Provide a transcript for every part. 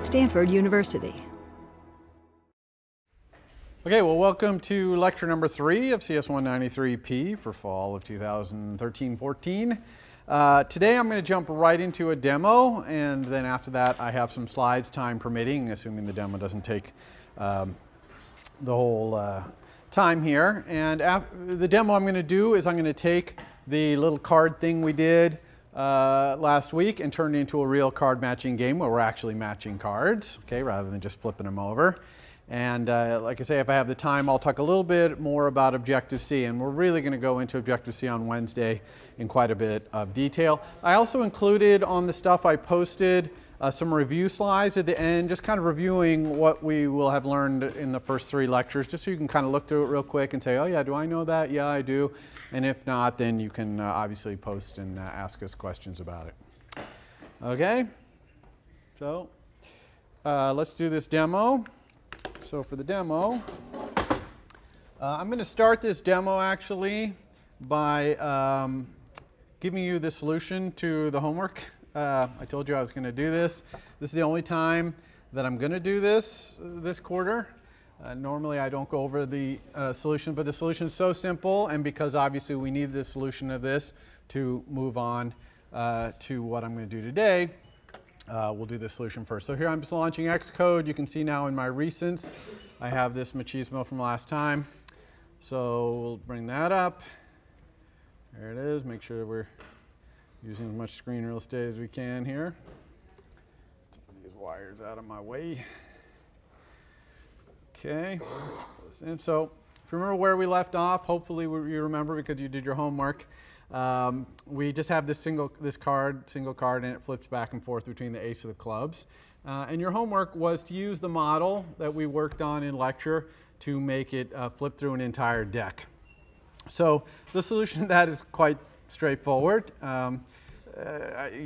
Stanford University. Okay, well, welcome to lecture number 3 of CS 193P for fall of 2013-14. Today I'm going to jump right into a demo, and then after that I have some slides, time permitting, assuming the demo doesn't take the whole time here. And the demo I'm going to do is I'm going to take the little card thing we did last week and turn it into a real card matching game where we're actually matching cards, okay, rather than just flipping them over. And like I say, if I have the time, I'll talk a little bit more about Objective-C, and we're really going to go into Objective-C on Wednesday in quite a bit of detail. I also included on the stuff I posted some review slides at the end, just kind of reviewing what we will have learned in the first 3 lectures, just so you can kind of look through it real quick and say, oh yeah, do I know that? Yeah, I do. And if not, then you can obviously post and ask us questions about it. Okay, so let's do this demo. So for the demo, I'm going to start this demo actually by giving you the solution to the homework. I told you I was going to do this. This is the only time that I'm going to do this quarter. Normally I don't go over the solution, but the solution is so simple, and because obviously we need the solution of this to move on to what I'm going to do today, we'll do the solution first. So here I'm just launching Xcode. You can see now in my recents I have this machismo from last time. So we'll bring that up. There it is. Make sure we're using as much screen real estate as we can here. Get some of these wires out of my way. Okay. So if you remember where we left off, hopefully you remember because you did your homework. We just have this single card, and it flips back and forth between the ace of the clubs. And your homework was to use the model that we worked on in lecture to make it flip through an entire deck. So the solution to that is quite straightforward.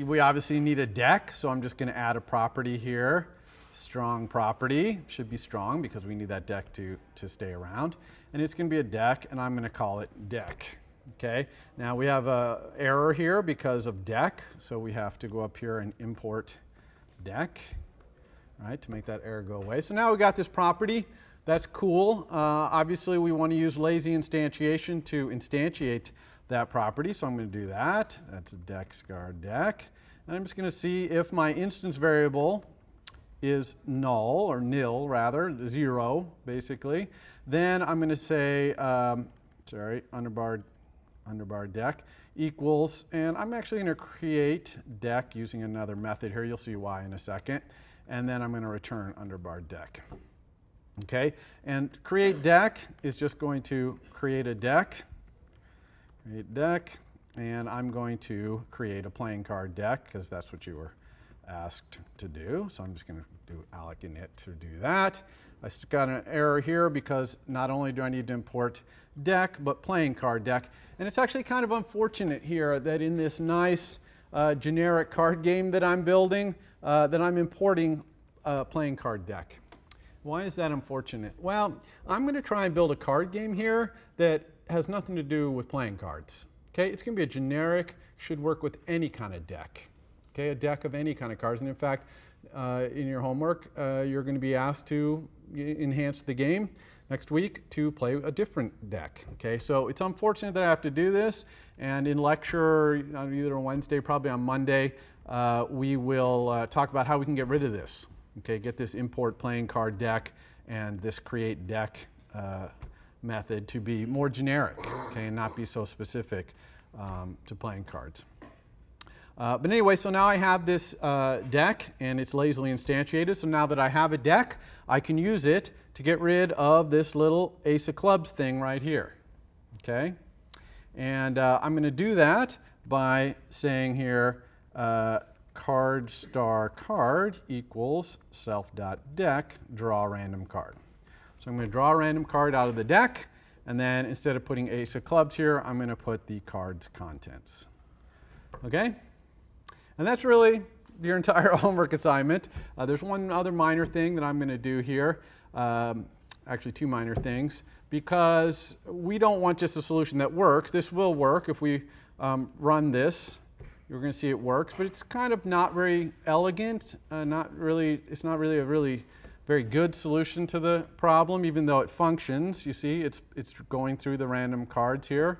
We obviously need a deck, so I'm just going to add a property here. Strong property, should be strong because we need that deck to stay around. And it's going to be a deck, and I'm going to call it deck. Okay, now we have an error here because of deck, so we have to go up here and import deck, right, to make that error go away. So now we got this property. That's cool. Obviously, we want to use lazy instantiation to instantiate that property, so I'm going to do that. That's a deck scar deck. And I'm just going to see if my instance variable is null, or nil rather, 0 basically. Then I'm going to say, underbar deck equals, and I'm actually going to create deck using another method here. You'll see why in a second. And then I'm going to return underbar deck. Okay, and create deck is just going to create a deck. Create deck, and I'm going to create a playing card deck because that's what you were asked to do. So I'm just going to do alloc init to do that. I got an error here because not only do I need to import deck, but playing card deck. And it's actually kind of unfortunate here that in this nice generic card game that I'm building, that I'm importing playing card deck. Why is that unfortunate? Well, I'm going to try and build a card game here that has nothing to do with playing cards. Okay, it's going to be a generic, should work with any kind of deck. Okay, a deck of any kind of cards. And in fact, in your homework, you're going to be asked to enhance the game next week to play a different deck. Okay, so it's unfortunate that I have to do this, and in lecture, either on Wednesday, probably on Monday, we will talk about how we can get rid of this. Okay, get this import playing card deck and this create deck method to be more generic, okay, and not be so specific to playing cards. But anyway, so now I have this deck, and it's lazily instantiated. So now that I have a deck, I can use it to get rid of this little ace of clubs thing right here. Okay? And I'm going to do that by saying here card star card equals self.deck draw random card. So I'm going to draw a random card out of the deck, and then instead of putting ace of clubs here, I'm going to put the card's contents. Okay? And that's really your entire homework assignment. There's one other minor thing that I'm going to do here, actually 2 minor things, because we don't want just a solution that works. This will work if we run this You're going to see it works, but it's kind of not very elegant, it's not really a really very good solution to the problem, even though it functions. You see, it's going through the random cards here.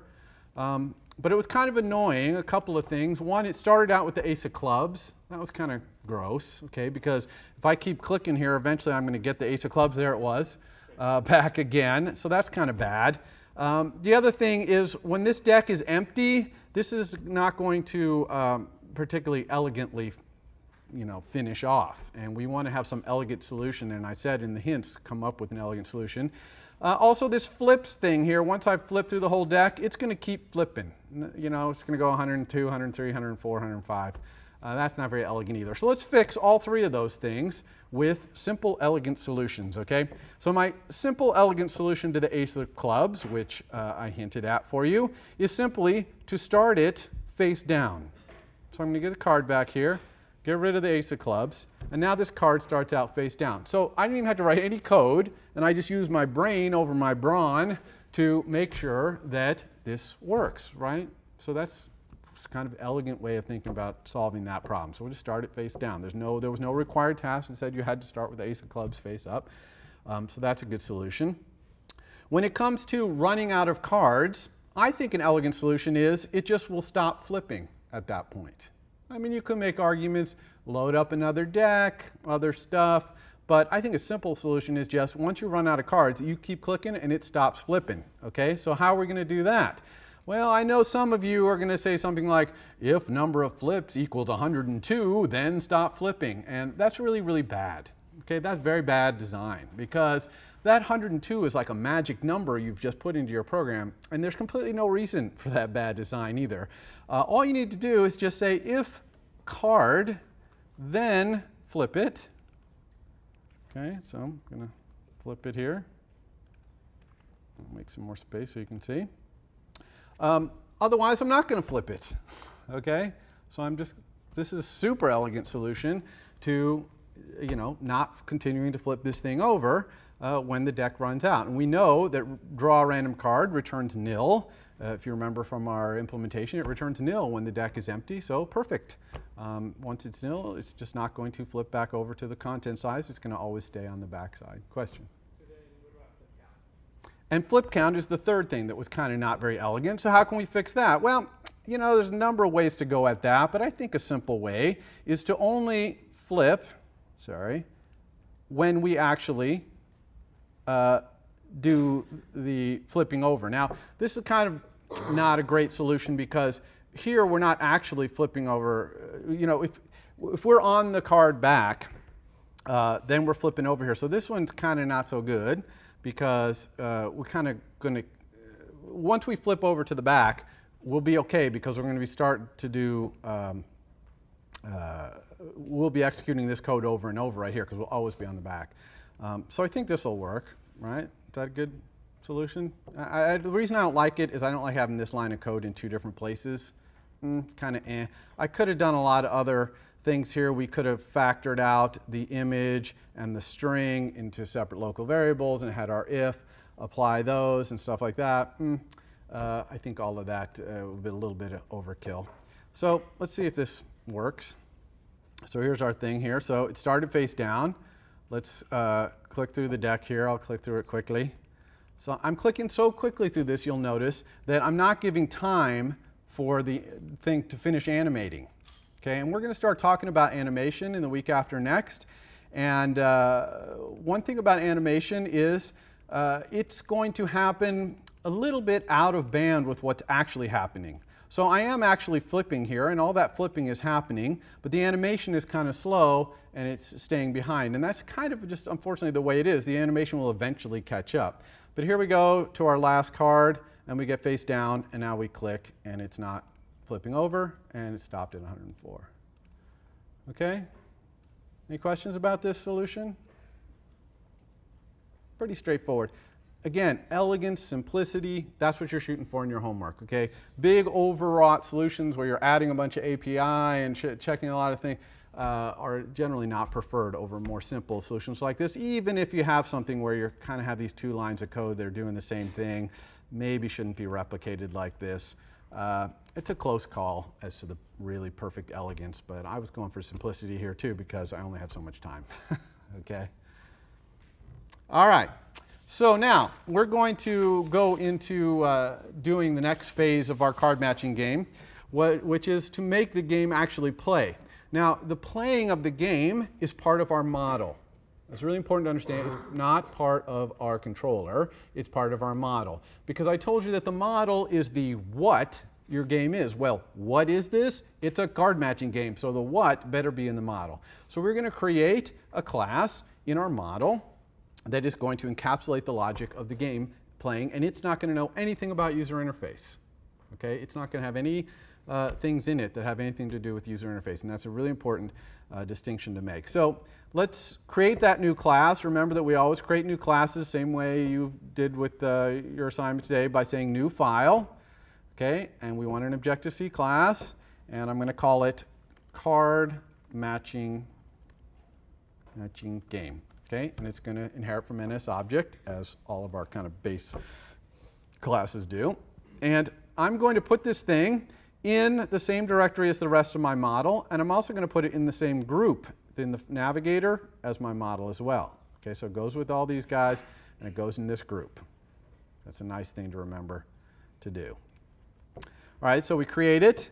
But it was kind of annoying, a couple of things. One, it started out with the ace of clubs. That was kind of gross, okay, because if I keep clicking here, eventually I'm going to get the ace of clubs, there it was, back again. So that's kind of bad. The other thing is when this deck is empty, this is not going to particularly elegantly, finish off. And we want to have some elegant solution. And I said in the hints, come up with an elegant solution. Also, this flips thing here, once I flip through the whole deck, it's going to keep flipping. It's going to go 102, 103, 104, 105. That's not very elegant either. So let's fix all three of those things with simple, elegant solutions, okay? So my simple, elegant solution to the ace of clubs, which I hinted at for you, is simply to start it face down. So I'm going to get a card back here, get rid of the ace of clubs, and now this card starts out face down. So I didn't even have to write any code, and I just used my brain over my brawn to make sure that this works, right? So that's kind of an elegant way of thinking about solving that problem. So we'll just start it face down. There was no required task that said you had to start with the ace of clubs face up. So that's a good solution. When it comes to running out of cards, I think an elegant solution is it just will stop flipping at that point. I mean, you could make arguments, load up another deck, other stuff, but I think a simple solution is just once you run out of cards, you keep clicking and it stops flipping, okay? So how are we going to do that? Well, I know some of you are going to say something like, if number of flips equals 102, then stop flipping. And that's really, really bad. Okay, that's very bad design because that 102 is like a magic number you've just put into your program, and there's completely no reason for that bad design either. All you need to do is just say if card, then flip it. Okay, so I'm going to flip it here. I'll make some more space so you can see. Otherwise, I'm not going to flip it. Okay, so this is a super elegant solution to, not continuing to flip this thing over when the deck runs out. And we know that draw a random card returns nil. If you remember from our implementation, it returns nil when the deck is empty, so perfect. Once it's nil, it's just not going to flip back over to the content size. It's going to always stay on the back side. Question? So then what about flip count? And flip count is the third thing that was kind of not very elegant. So how can we fix that? Well, there's a number of ways to go at that, but I think a simple way is to only flip, when we actually do the flipping over. Now, this is kind of not a great solution because here we're not actually flipping over. If we're on the card back, then we're flipping over here. So this one's kind of not so good because we're kind of going to, once we flip over to the back, we'll be okay because we're going to be starting to do, we'll be executing this code over and over right here because we'll always be on the back. So I think this will work, right? Is that a good solution? The reason I don't like it is I don't like having this line of code in two different places. Kind of eh. I could have done a lot of other things here. We could have factored out the image and the string into separate local variables and had our if, apply those and stuff like that. I think all of that would be a little bit of overkill. So let's see if this works. So here's our thing here. So it started face down. Let's click through the deck here. I'll click through it quickly. So I'm clicking so quickly through this, you'll notice that I'm not giving time for the thing to finish animating. Okay, and we're going to start talking about animation in the week after next. And one thing about animation is it's going to happen a little bit out of band with what's actually happening. So I am actually flipping here, and all that flipping is happening, but the animation is kind of slow, and it's staying behind. And that's kind of just, unfortunately, the way it is. The animation will eventually catch up. But here we go to our last card, and we get face down, and now we click, and it's not flipping over, and it stopped at 104. Okay? Any questions about this solution? Pretty straightforward. Again, elegance, simplicity, that's what you're shooting for in your homework, okay? Big overwrought solutions where you're adding a bunch of API and checking a lot of things are generally not preferred over more simple solutions like this, even if you have something where you kind of have these two lines of code that are doing the same thing, maybe shouldn't be replicated like this. It's a close call as to the really perfect elegance, but I was going for simplicity here too because I only have so much time. Okay. All right. So now we're going to go into doing the next phase of our card matching game, which is to make the game actually play. Now, the playing of the game is part of our model. It's really important to understand it's not part of our controller, it's part of our model. Because I told you that the model is the what your game is. Well, what is this? It's a card matching game, so the what better be in the model. So we're going to create a class in our model that is going to encapsulate the logic of the game playing, and it's not going to know anything about user interface. Okay? It's not going to have any things in it that have anything to do with user interface, and that's a really important distinction to make. So let's create that new class. Remember that we always create new classes, same way you did with your assignment today, by saying new file. Okay? And we want an Objective-C class, and I'm going to call it card matching game. Okay? And it's going to inherit from NSObject, as all of our kind of base classes do. And I'm going to put this thing in the same directory as the rest of my model, and I'm also going to put it in the same group in the navigator as my model as well. Okay, so it goes with all these guys, and it goes in this group. That's a nice thing to remember to do. All right, so we create it.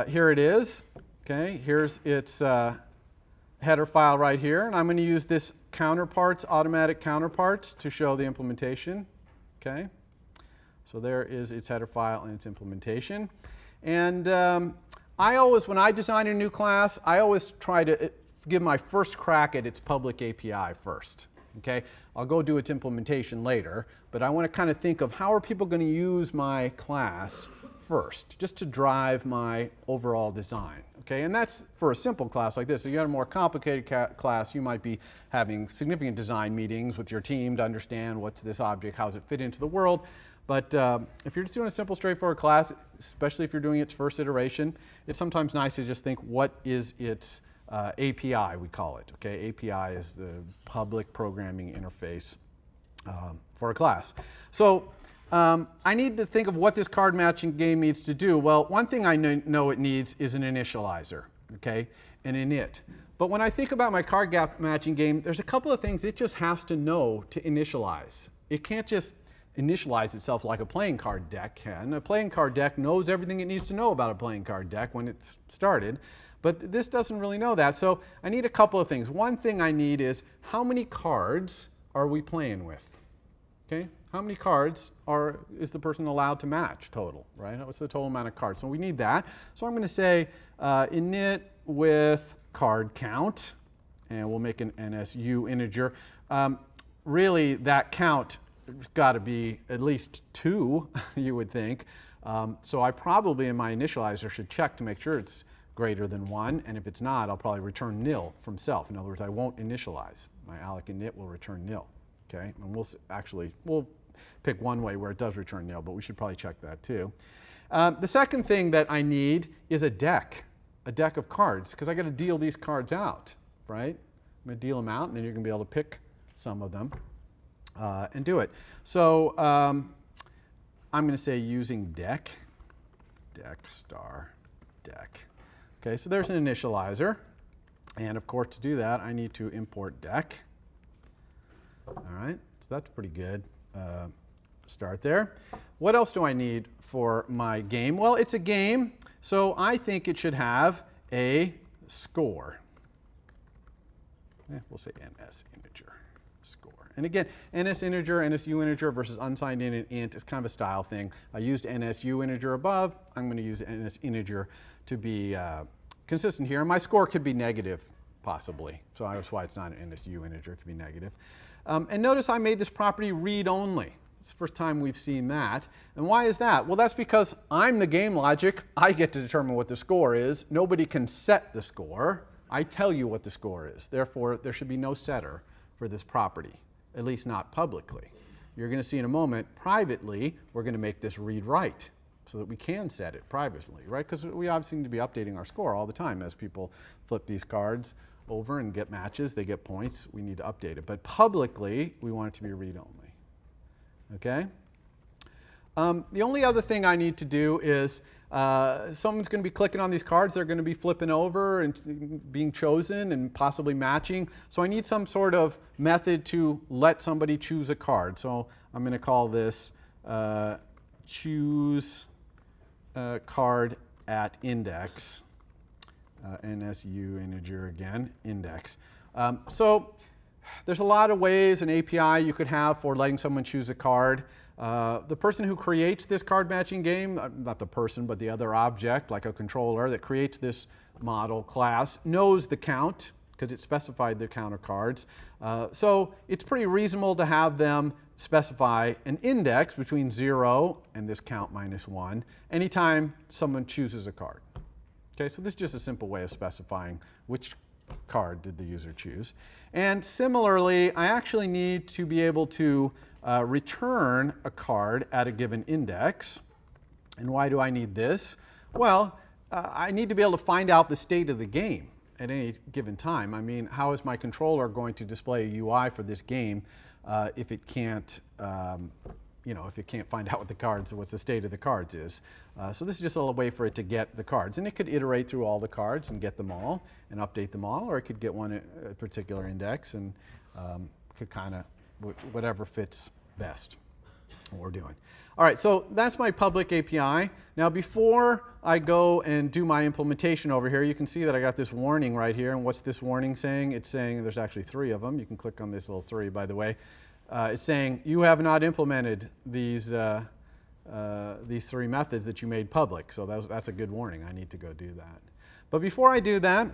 Here it is. Okay, here's its header file right here, and I'm going to use this counterparts, automatic counterparts, to show the implementation. Okay, so there is its header file and its implementation. And I always, when I design a new class, I always try to give my first crack at its public API first. Okay, I'll go do its implementation later, but I want to kind of think of how are people going to use my class first, just to drive my overall design. Okay, and that's for a simple class like this. If you have a more complicated class, you might be having significant design meetings with your team to understand what's this object, how does it fit into the world. But if you're just doing a simple, straightforward class, especially if you're doing its first iteration, it's sometimes nice to just think, what is its API, we call it. Okay, API is the public programming interface for a class. So I need to think of what this card matching game needs to do. Well, one thing I know it needs is an initializer, okay, an init. But when I think about my card gap matching game, there's a couple of things it just has to know to initialize. It can't just initialize itself like a playing card deck can. A playing card deck knows everything it needs to know about a playing card deck when it's started, but this doesn't really know that. So I need a couple of things. One thing I need is, how many cards are we playing with? Okay, how many cards is the person allowed to match total, right? What's the total amount of cards? So we need that. So I'm going to say init with card count, and we'll make an NSU integer. Really, that count has got to be at least 2, you would think. So I probably, in my initializer, should check to make sure it's greater than 1. And if it's not, I'll probably return nil from self. In other words, I won't initialize. My alloc init will return nil. Okay, and we'll pick one way where it does return nil, but we should probably check that too. The second thing that I need is a deck of cards, because I got to deal these cards out, right? I'm going to deal them out, and then you're going to be able to pick some of them and do it. So I'm going to say using deck star deck. Okay, so there's an initializer, and of course to do that I need to import deck. All right, so that's pretty good start there. What else do I need for my game? Well, it's a game, so I think it should have a score. We'll say NS integer score. And again, NS integer, NSU integer versus unsigned int is kind of a style thing. I used NSU integer above. I'm going to use NS integer to be consistent here. And my score could be negative, possibly. So that's why it's not an NSU integer. It could be negative. And notice I made this property read-only. It's the first time we've seen that. And why is that? Well, that's because I'm the game logic. I get to determine what the score is. Nobody can set the score. I tell you what the score is. Therefore, there should be no setter for this property, at least not publicly. You're going to see in a moment, privately, we're going to make this read-write so that we can set it privately, right? Because we obviously need to be updating our score all the time as people flip these cards over and get matches, they get points, we need to update it. But publicly, we want it to be read-only. Okay? The only other thing I need to do is someone's going to be clicking on these cards. They're going to be flipping over and being chosen and possibly matching. So I need some sort of method to let somebody choose a card. So I'm going to call this choose card at index. NSU integer again, index. So there's a lot of ways, an API you could have for letting someone choose a card. The person who creates this card matching game, not the person, but the other object, like a controller that creates this model class, knows the count because it specified the count of cards. So it's pretty reasonable to have them specify an index between 0 and this count minus 1 anytime someone chooses a card. Okay, so this is just a simple way of specifying which card did the user choose. And similarly, I actually need to be able to return a card at a given index. And why do I need this? Well, I need to be able to find out the state of the game at any given time. I mean, how is my controller going to display a UI for this game if it can't, if it can't find out what the state of the cards is? So this is just a way for it to get the cards. And it could iterate through all the cards and get them all and update them all, or it could get one at a particular index and could kind of, whatever fits best what we're doing. All right, so that's my public API. Now before I go and do my implementation over here, you can see that I got this warning right here. And what's this warning saying? It's saying, there's actually 3 of them. You can click on this little 3, by the way. It's saying you have not implemented these 3 methods that you made public. So that's a good warning. I need to go do that. But before I do that,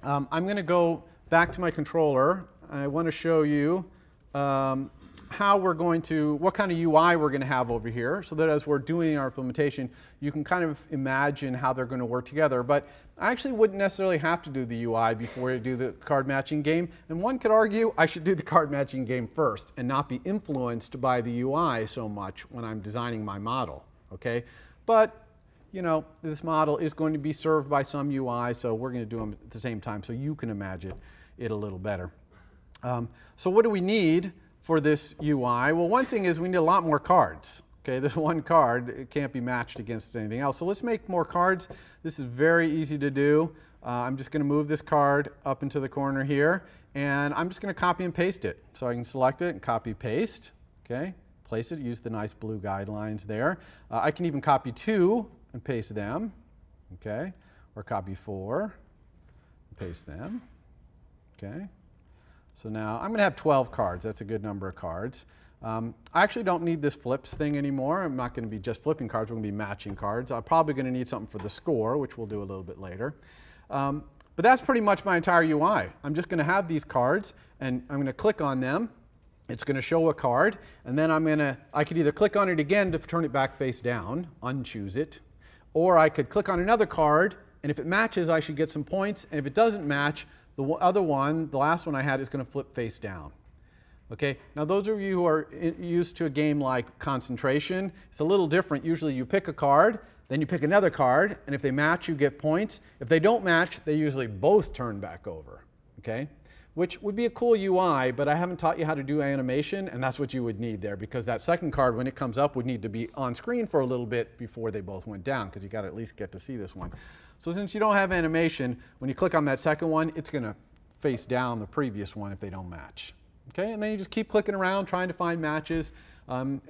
I'm going to go back to my controller. I want to show you what kind of UI we're going to have over here, so that as we're doing our implementation, you can kind of imagine how they're going to work together. But I actually wouldn't necessarily have to do the UI before I do the card matching game. And one could argue I should do the card matching game first and not be influenced by the UI so much when I'm designing my model. Okay? But this model is going to be served by some UI, so we're going to do them at the same time so you can imagine it a little better. So what do we need for this UI? Well, one thing is we need a lot more cards. Okay, this one card, it can't be matched against anything else. So let's make more cards. This is very easy to do. I'm just going to move this card up into the corner here, and I'm just going to copy and paste it. So I can select it and copy paste. Okay, place it, use the nice blue guidelines there. I can even copy 2 and paste them. Okay, or copy 4 and paste them. Okay. So now I'm going to have 12 cards. That's a good number of cards. I actually don't need this flips thing anymore. I'm not going to be just flipping cards. We're going to be matching cards. I'm probably going to need something for the score, which we'll do a little bit later. But that's pretty much my entire UI. I'm just going to have these cards, and I'm going to click on them. It's going to show a card, and then I could either click on it again to turn it back face down, unchoose it, or I could click on another card, and if it matches, I should get some points, and if it doesn't match, the other one, the last one I had, is going to flip face down. Okay, now those of you who are used to a game like Concentration, it's a little different. Usually you pick a card, then you pick another card, and if they match, you get points. If they don't match, they usually both turn back over. Okay, which would be a cool UI, but I haven't taught you how to do animation, and that's what you would need there, because that second card, when it comes up, would need to be on screen for a little bit before they both went down, because you got to at least get to see this one. So since you don't have animation, when you click on that second one, it's going to face down the previous one if they don't match. Okay, and then you just keep clicking around trying to find matches, and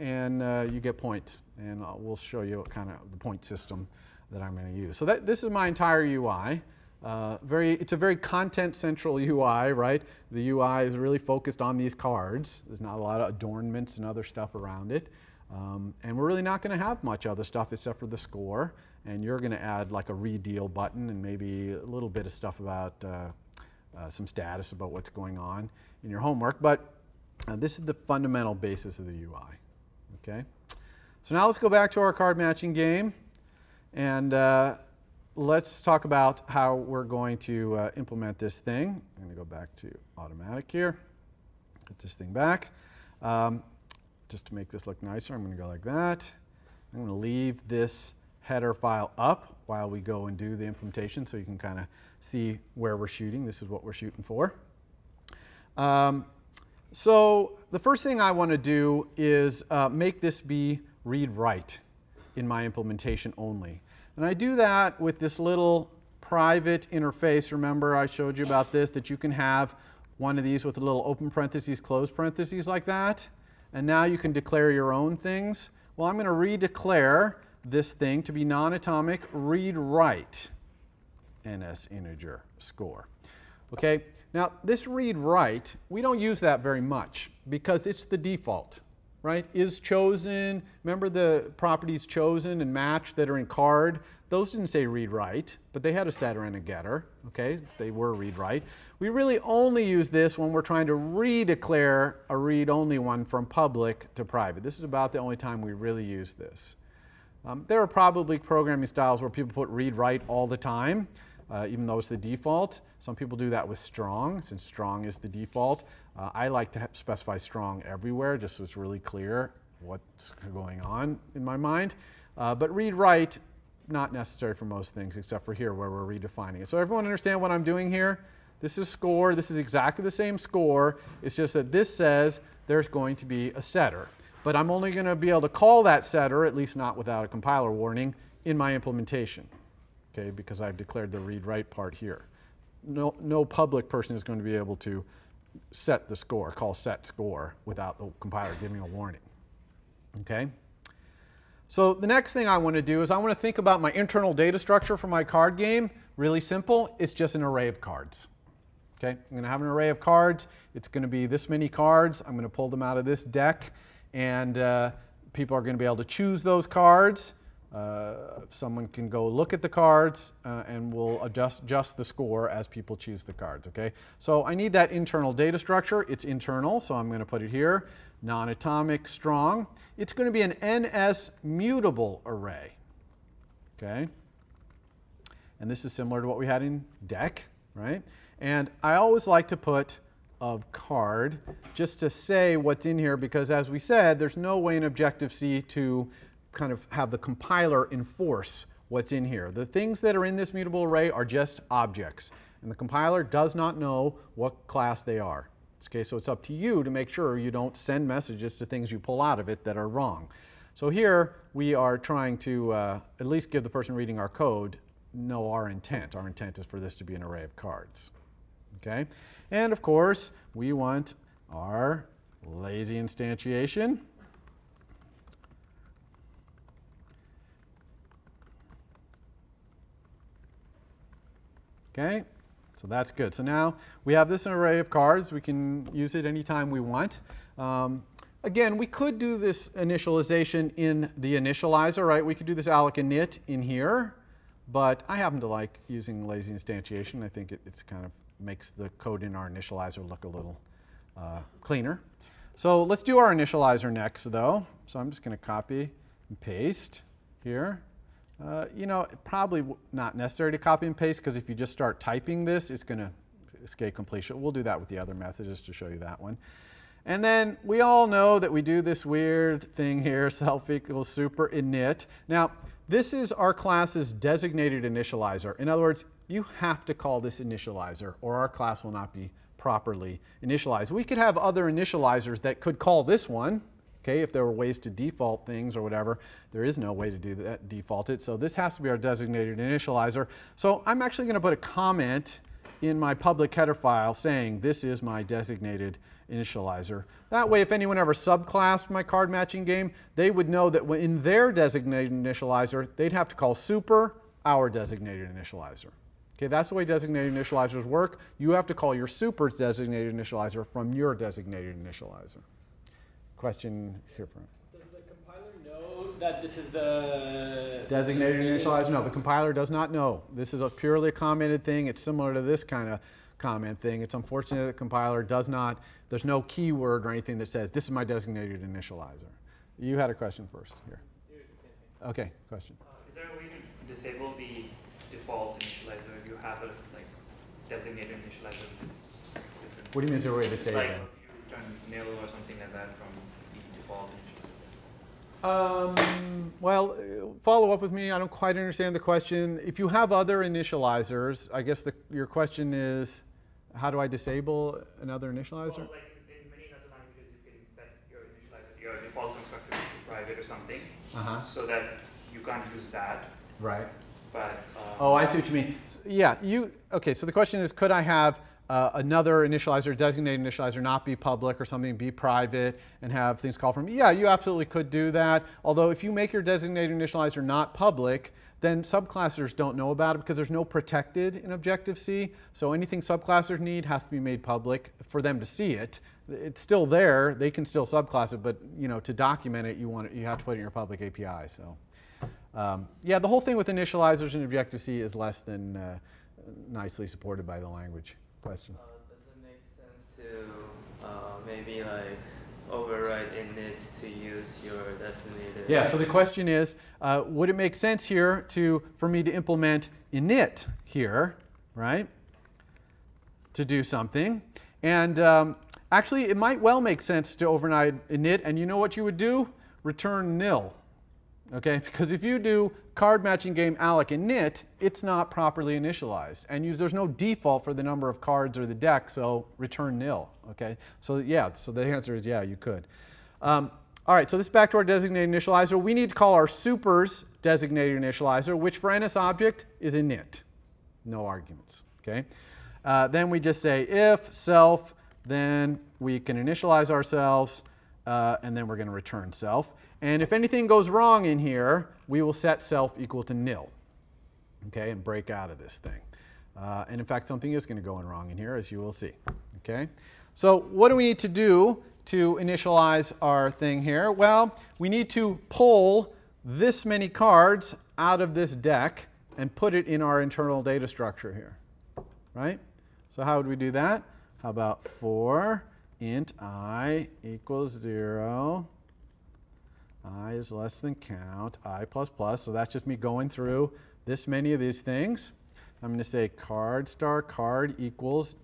you get points. And we'll show you kind of the point system that I'm going to use. So this is my entire UI. It's a very content-central UI, right? The UI is really focused on these cards. There's not a lot of adornments and other stuff around it. And we're really not going to have much other stuff except for the score. And you're going to add like a redeal button and maybe a little bit of stuff about some status about what's going on in your homework. But this is the fundamental basis of the UI. Okay? So now let's go back to our card matching game. And let's talk about how we're going to implement this thing. I'm going to go back to automatic here. Put this thing back. Just to make this look nicer, I'm going to go like that. I'm going to leave this header file up while we go and do the implementation so you can kind of see where we're shooting. This is what we're shooting for. So the first thing I want to do is make this be read-write in my implementation only. And I do that with this little private interface. Remember I showed you about this, that you can have one of these with a little open parentheses, close parentheses like that. And now you can declare your own things. Well, I'm going to redeclare this thing to be non-atomic read-write NS integer score. Okay, now this read-write, we don't use that very much because it's the default, right? Is chosen, remember the properties chosen and match that are in card? Those didn't say read-write, but they had a setter and a getter, okay? They were read-write. We really only use this when we're trying to redeclare a read-only one from public to private. This is about the only time we really use this. There are probably programming styles where people put read-write all the time, even though it's the default. Some people do that with strong, since strong is the default. I like to specify strong everywhere, just so it's really clear what's going on in my mind. But read-write, not necessary for most things, except for here where we're redefining it. So everyone understand what I'm doing here? This is score. This is exactly the same score. It's just that this says there's going to be a setter. But I'm only going to be able to call that setter, at least not without a compiler warning, in my implementation, okay, because I've declared the read-write part here. No public person is going to be able to set the score, call set score, without the compiler giving a warning, okay? So the next thing I want to do is I want to think about my internal data structure for my card game. Really simple. It's just an array of cards. Okay? I'm going to have an array of cards. It's going to be this many cards. I'm going to pull them out of this deck. And people are going to be able to choose those cards. Someone can go look at the cards and we'll adjust the score as people choose the cards. Okay? So I need that internal data structure. It's internal, so I'm going to put it here. Non-atomic strong. It's going to be an NS mutable array. Okay? And this is similar to what we had in deck, right? And I always like to put of card just to say what's in here, because as we said, there's no way in Objective-C to kind of have the compiler enforce what's in here. The things that are in this mutable array are just objects, and the compiler does not know what class they are. Okay, so it's up to you to make sure you don't send messages to things you pull out of it that are wrong. So here we are trying to at least give the person reading our code know our intent. Our intent is for this to be an array of cards. Okay, and of course we want our lazy instantiation. Okay. So that's good. So now we have this array of cards. We can use it anytime we want. Again, we could do this initialization in the initializer, right? We could do this alloc init in here, but I happen to like using lazy instantiation. I think it's kind of makes the code in our initializer look a little cleaner. So let's do our initializer next, though. So I'm just going to copy and paste here. You know, probably not necessary to copy and paste, because if you just start typing this, it's going to escape completion. We'll do that with the other method just to show you that one. And then we all know that we do this weird thing here, self equals super init. Now, this is our class's designated initializer. In other words, you have to call this initializer, or our class will not be properly initialized. We could have other initializers that could call this one. Okay, if there were ways to default things or whatever, there is no way to do that, default it. So this has to be our designated initializer. So I'm actually going to put a comment in my public header file saying this is my designated initializer. That way, if anyone ever subclassed my card matching game, they would know that in their designated initializer, they'd have to call super our designated initializer. Okay, that's the way designated initializers work. You have to call your super's designated initializer from your designated initializer. Question here from. Does the compiler know that this is the designated initializer? No, the compiler does not know. This is purely a commented thing. It's similar to this kind of comment thing. It's unfortunate that the compiler does not, there's no keyword or anything that says this is my designated initializer. You had a question first here. Okay, question. Is there a way to disable the default initializer if you have a designated initializer which is different? What do you mean is there a way to disable? Like you return nil or something like that from the default initializer. Well, follow up with me. I don't quite understand the question. If you have other initializers, I guess your question is, how do I disable another initializer? Well, like in many other languages, you can set your initializer, your default constructor to private or something. so that you can't use that. Right. But oh, I see what you mean. Yeah. Okay. So the question is, could I have another initializer, designated initializer, not be public or something, be private, and have things called from? Yeah, you absolutely could do that. Although if you make your designated initializer not public, then subclassers don't know about it because there's no protected in Objective-C. So anything subclassers need has to be made public for them to see it. It's still there. They can still subclass it, but to document it, you have to put it in your public API. So yeah, the whole thing with initializers in Objective-C is less than nicely supported by the language. Question. Does it make sense to maybe like override init to use your designated? Yeah, so the question is, would it make sense here for me to implement init here, right, to do something? And actually, it might well make sense to override init, and you know what you would do? Return nil. Okay, because if you do card matching game alloc init, it's not properly initialized. And there's no default for the number of cards or the deck, so return nil. Okay, so yeah, so the answer is yeah, you could. All right, so this is back to our designated initializer. We need to call our supers designated initializer, which for NSObject is init. No arguments. Okay, then we just say if self, then we can initialize ourselves, and then we're going to return self. And if anything goes wrong in here, we will set self equal to nil, okay, and break out of this thing. And in fact, something is going to go wrong in here, as you will see. Okay, so what do we need to do to initialize our thing here? Well, we need to pull this many cards out of this deck and put it in our internal data structure here, right? So how would we do that? How about for int I equals 0. I is less than count, I plus plus. So that's just me going through this many of these things. I'm going to say card star card equals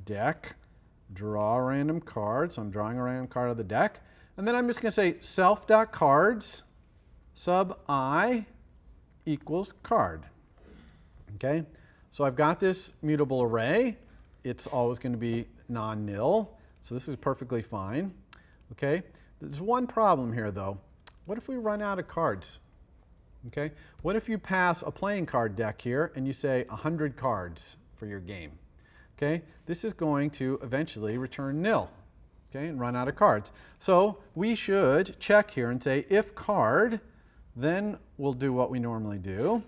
deck, draw a random card. So I'm drawing a random card of the deck. And then I'm just going to say self.cards sub I equals card. Okay? So I've got this mutable array. It's always going to be non-nil. So this is perfectly fine. Okay? There's one problem here, though. What if we run out of cards? Okay? What if you pass a playing card deck here and you say 100 cards for your game? Okay? This is going to eventually return nil, okay, and run out of cards. So we should check here and say if card, then we'll do what we normally do.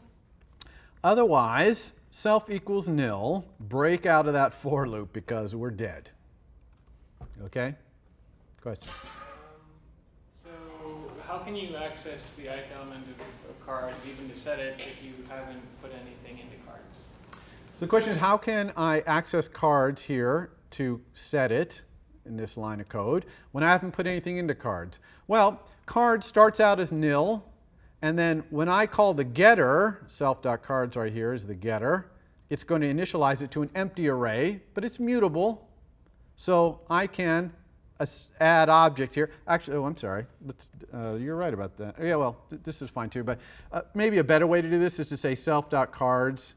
Otherwise, self equals nil, break out of that for loop because we're dead. Okay? Question. So how can you access the ith element of cards, even to set it, if you haven't put anything into cards? So the question is, how can I access cards here to set it in this line of code when I haven't put anything into cards? Well, card starts out as nil, and then when I call the getter, self.cards right here is the getter, it's going to initialize it to an empty array, but it's mutable. So I can add objects here. Actually, oh, I'm sorry. You're right about that. Yeah, well, this is fine too. But maybe a better way to do this is to say self.cards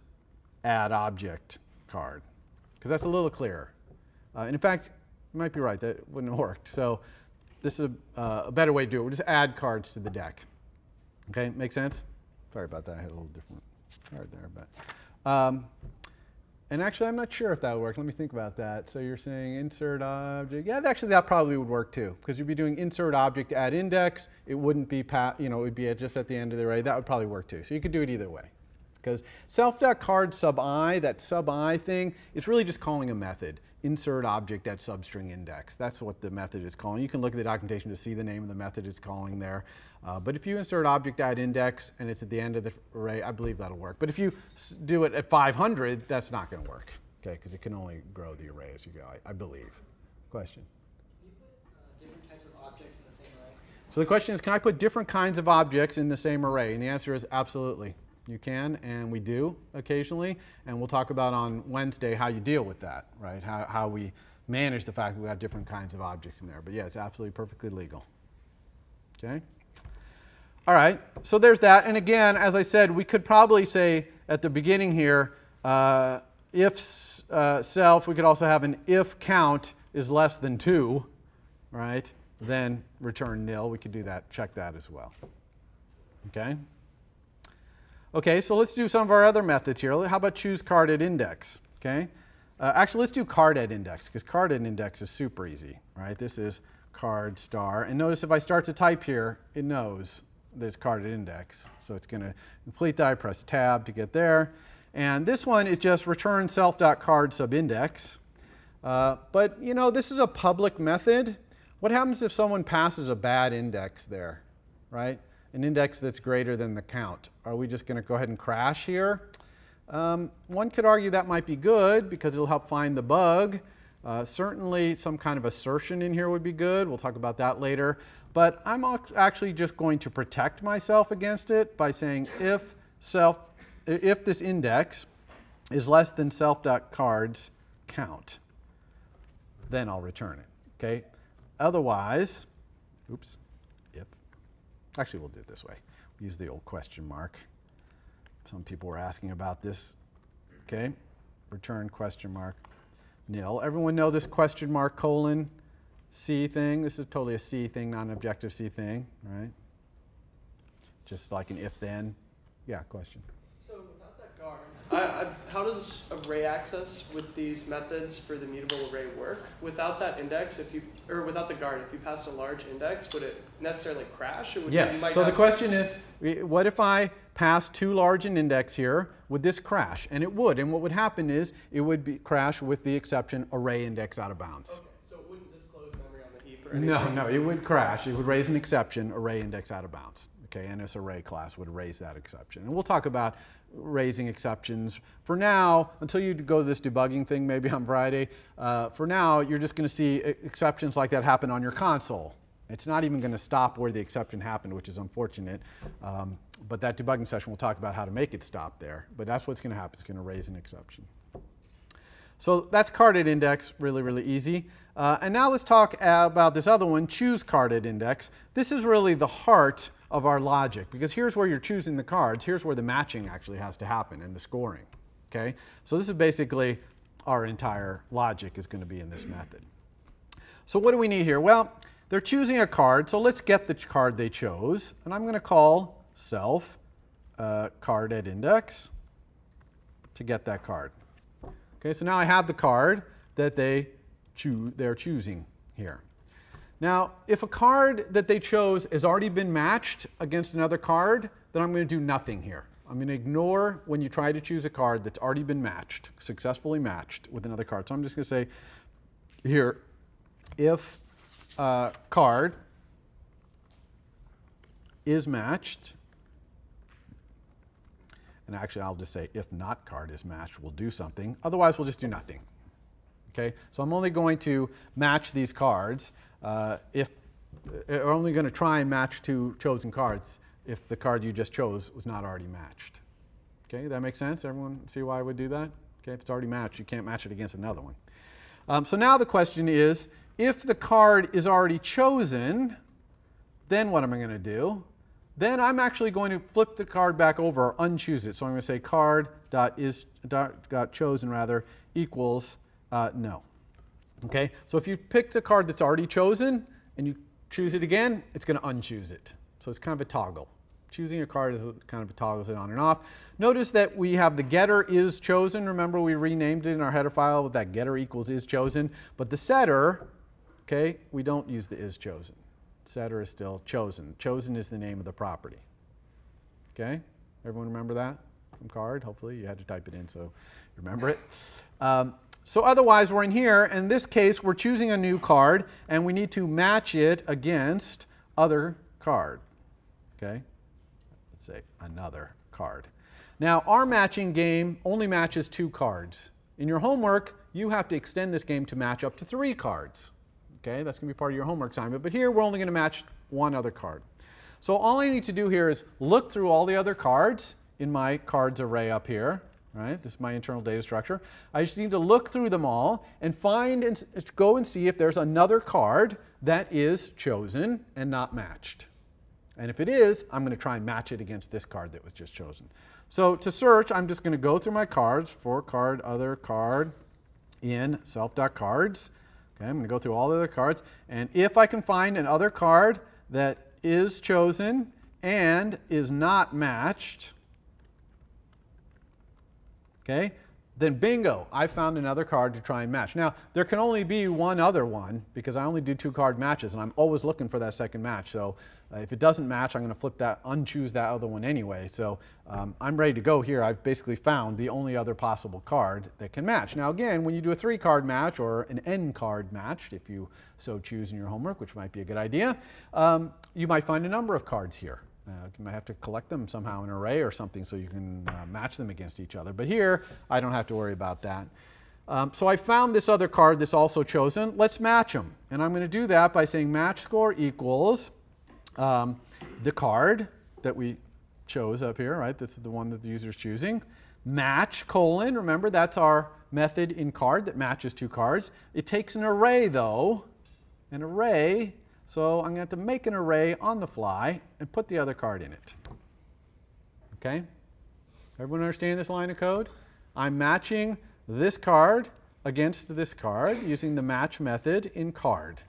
add object card, because that's a little clearer. And in fact, you might be right. That wouldn't have worked. So this is a better way to do it. We'll just add cards to the deck. Okay, make sense? Sorry about that. I had a little different card there, but. And actually, I'm not sure if that would work. Let me think about that. So you're saying insert object. Yeah, actually, that probably would work too, because you'd be doing insert object add index. It wouldn't be, it would be just at the end of the array. That would probably work too. So you could do it either way. Because self.card sub I, that sub I thing, it's really just calling a method. Insert object at substring index. That's what the method is calling. You can look at the documentation to see the name of the method it's calling there. But if you insert object at index and it's at the end of the array, I believe that'll work. But if you do it at 500, that's not going to work, okay? Because it can only grow the array as you go, I believe. Question? Can you put different types of objects in the same array? So the question is, can I put different kinds of objects in the same array? And the answer is absolutely. You can, and we do occasionally, and we'll talk about on Wednesday how you deal with that, right? How we manage the fact that we have different kinds of objects in there. But yeah, it's absolutely perfectly legal. Okay? All right, so there's that. And again, as I said, we could probably say at the beginning here, if self, we could also have an if count is less than 2, right? Then return nil. We could do that, check that as well. Okay? Okay, so let's do some of our other methods here. How about choose card at index? Okay? Actually, let's do card at index, because card at index is super easy, right? This is card star. And notice if I start to type here, it knows that it's card at index. So it's going to complete that. I press tab to get there. And this one is just return self.card subindex. But, you know, this is a public method. What happens if someone passes a bad index there, right? An index that's greater than the count. Are we just going to go ahead and crash here? One could argue that might be good because it'll help find the bug. Certainly some kind of assertion in here would be good. We'll talk about that later. But I'm actually just going to protect myself against it by saying if this index is less than self.cards count, then I'll return it. Okay? Otherwise, oops, if. Actually, we'll do it this way. We'll use the old question mark. Some people were asking about this. Okay? Return question mark nil. Everyone know this question mark colon C thing? This is totally a C thing, not an objective C thing, right? Just like an if-then. Yeah, question. So without that guard, how does array access with these methods for the mutable array work? Without that index, without the guard, if you passed a large index, would it necessarily crash? Or would yes. So the question is, what if I pass too large an index here? Would this crash? And it would. And what would happen is it would crash with the exception array index out of bounds. Okay. So it wouldn't disclose memory on the heap or anything? No, it would crash. It would raise an exception, array index out of bounds. Okay, and this array class would raise that exception. And we'll talk about raising exceptions. For now, until you go to this debugging thing maybe on Friday, for now, you're just going to see exceptions like that happen on your console. It's not even going to stop where the exception happened, which is unfortunate. But that debugging session, we'll talk about how to make it stop there. But that's what's going to happen. It's going to raise an exception. So that's card at index, really, really easy. And now let's talk about this other one, choose card at index. This is really the heart of our logic, because here's where you're choosing the cards. Here's where the matching actually has to happen and the scoring. Okay? So this is basically our entire logic is going to be in this method. So what do we need here? Well, they're choosing a card, so let's get the card they chose. And I'm going to call self card at index to get that card. Okay, so now I have the card that they're choosing here. Now, if a card that they chose has already been matched against another card, then I'm going to do nothing here. I'm going to ignore when you try to choose a card that's already been matched, successfully matched with another card. So I'm just going to say here, if card is matched, and actually I'll just say if not card is matched, we'll do something. Otherwise, we'll just do nothing. Okay? So I'm only going to match these cards. If we're only going to try and match two chosen cards if the card you just chose was not already matched. Okay, that makes sense? Everyone see why I would do that? Okay, if it's already matched, you can't match it against another one. So now the question is, if the card is already chosen, then what am I going to do? Then I'm actually going to flip the card back over or unchoose it. So I'm going to say card.chosen equals no. Okay, so if you pick the card that's already chosen and you choose it again, it's going to unchoose it. So it's kind of a toggle. Choosing a card is kind of a toggle, it on and off. Notice that we have the getter is chosen. Remember we renamed it in our header file with that getter equals is chosen. But the setter, okay, we don't use the is chosen. Setter is still chosen. Chosen is the name of the property. Okay, everyone remember that from card? Hopefully you had to type it in so you remember it. So otherwise, we're in here. In this case, we're choosing a new card, and we need to match it against other card. Okay? Let's say another card. Now, our matching game only matches 2 cards. In your homework, you have to extend this game to match up to 3 cards. Okay? That's going to be part of your homework assignment. But here, we're only going to match 1 other card. So all I need to do here is look through all the other cards in my cards array up here. Right? This is my internal data structure. I just need to look through them all and find and go and see if there's another card that is chosen and not matched. And if it is, I'm going to try and match it against this card that was just chosen. So to search, I'm just going to go through my cards, for card, other card, in self.cards. Okay, I'm going to go through all the other cards. And if I can find an other card that is chosen and is not matched, okay, then bingo, I found another card to try and match. Now, there can only be one other one because I only do 2 card matches, and I'm always looking for that second match. So if it doesn't match, I'm going to flip that, unchoose that other one anyway. So I'm ready to go here. I've basically found the only other possible card that can match. Now again, when you do a 3 card match or an N card match, if you so choose in your homework, which might be a good idea, you might find a number of cards here. You might have to collect them somehow in an array or something so you can match them against each other. But here, I don't have to worry about that. So I found this other card that's also chosen. Let's match them. And I'm going to do that by saying match score equals the card that we chose up here, right? This is the one that the user is choosing. Match, colon, remember that's our method in card that matches 2 cards. It takes an array though, an array. So I'm going to have to make an array on the fly and put the other card in it. Okay? Everyone understand this line of code? I'm matching this card against this card using the match method in card.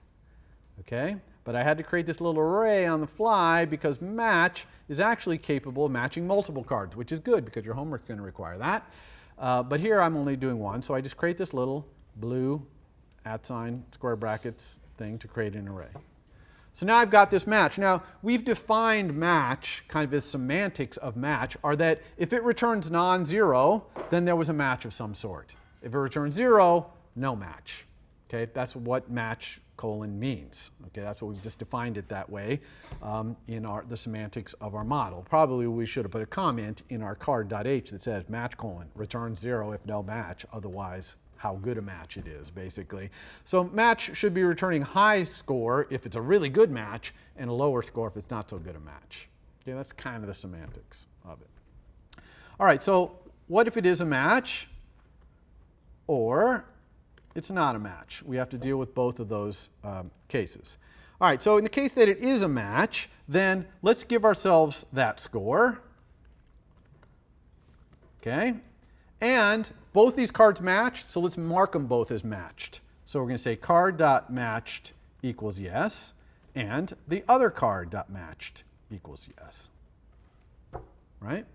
Okay? But I had to create this little array on the fly because match is actually capable of matching multiple cards, which is good because your homework's going to require that. But here I'm only doing 1, so I just create this little blue @ square brackets thing to create an array. So now I've got this match. Now, we've defined match, kind of the semantics of match, are that if it returns non-zero, then there was a match of some sort. If it returns 0, no match. Okay, that's what match colon means. Okay, that's what we've just defined it that way in the semantics of our model. Probably we should have put a comment in our card.h that says match colon returns 0 if no match, otherwise how good a match it is, basically. So match should be returning high score if it's a really good match and a lower score if it's not so good a match. Okay, that's kind of the semantics of it. All right, so what if it is a match or it's not a match? We have to deal with both of those cases. All right, so in the case that it is a match, then let's give ourselves that score. Okay, and both these cards matched, so let's mark them both as matched. So we're going to say card.matched equals yes, and the other card.matched equals yes. Right?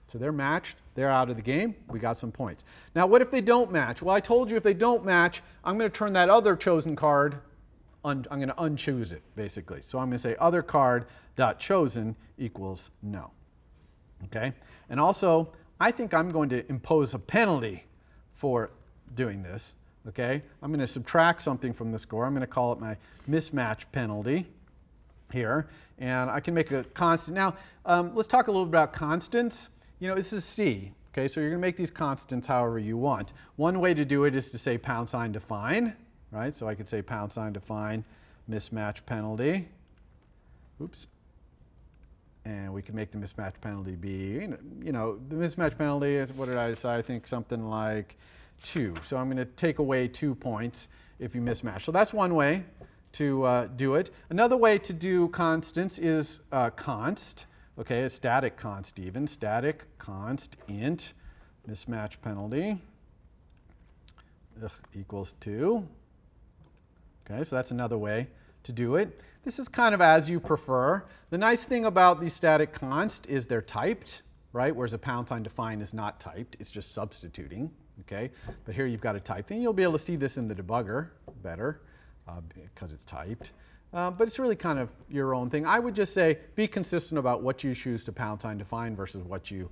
So they're matched, they're out of the game, we got some points. Now what if they don't match? Well, I told you if they don't match, I'm going to turn that other chosen card, I'm going to unchoose it, basically. So I'm going to say other card.chosen equals no. Okay? And also, I think I'm going to impose a penalty for doing this. Okay? I'm going to subtract something from the score. I'm going to call it my mismatch penalty here. And I can make a constant. Now, let's talk a little bit about constants. You know, this is C. Okay, so you're going to make these constants however you want. One way to do it is to say #define, right? So I could say #define mismatch penalty. Oops. And we can make the mismatch penalty be, you know, the mismatch penalty is, what did I decide? I think something like 2. So I'm going to take away 2 points if you mismatch. So that's one way to do it. Another way to do constants is const. Okay, a static const even. Static const int mismatch penalty equals 2. Okay, so that's another way to do it. This is kind of as you prefer. The nice thing about these static const is they're typed, right? Whereas a #define is not typed, it's just substituting, okay? But here you've got a typed thing. You'll be able to see this in the debugger better because it's typed. But it's really kind of your own thing. I would just say be consistent about what you choose to #define versus what you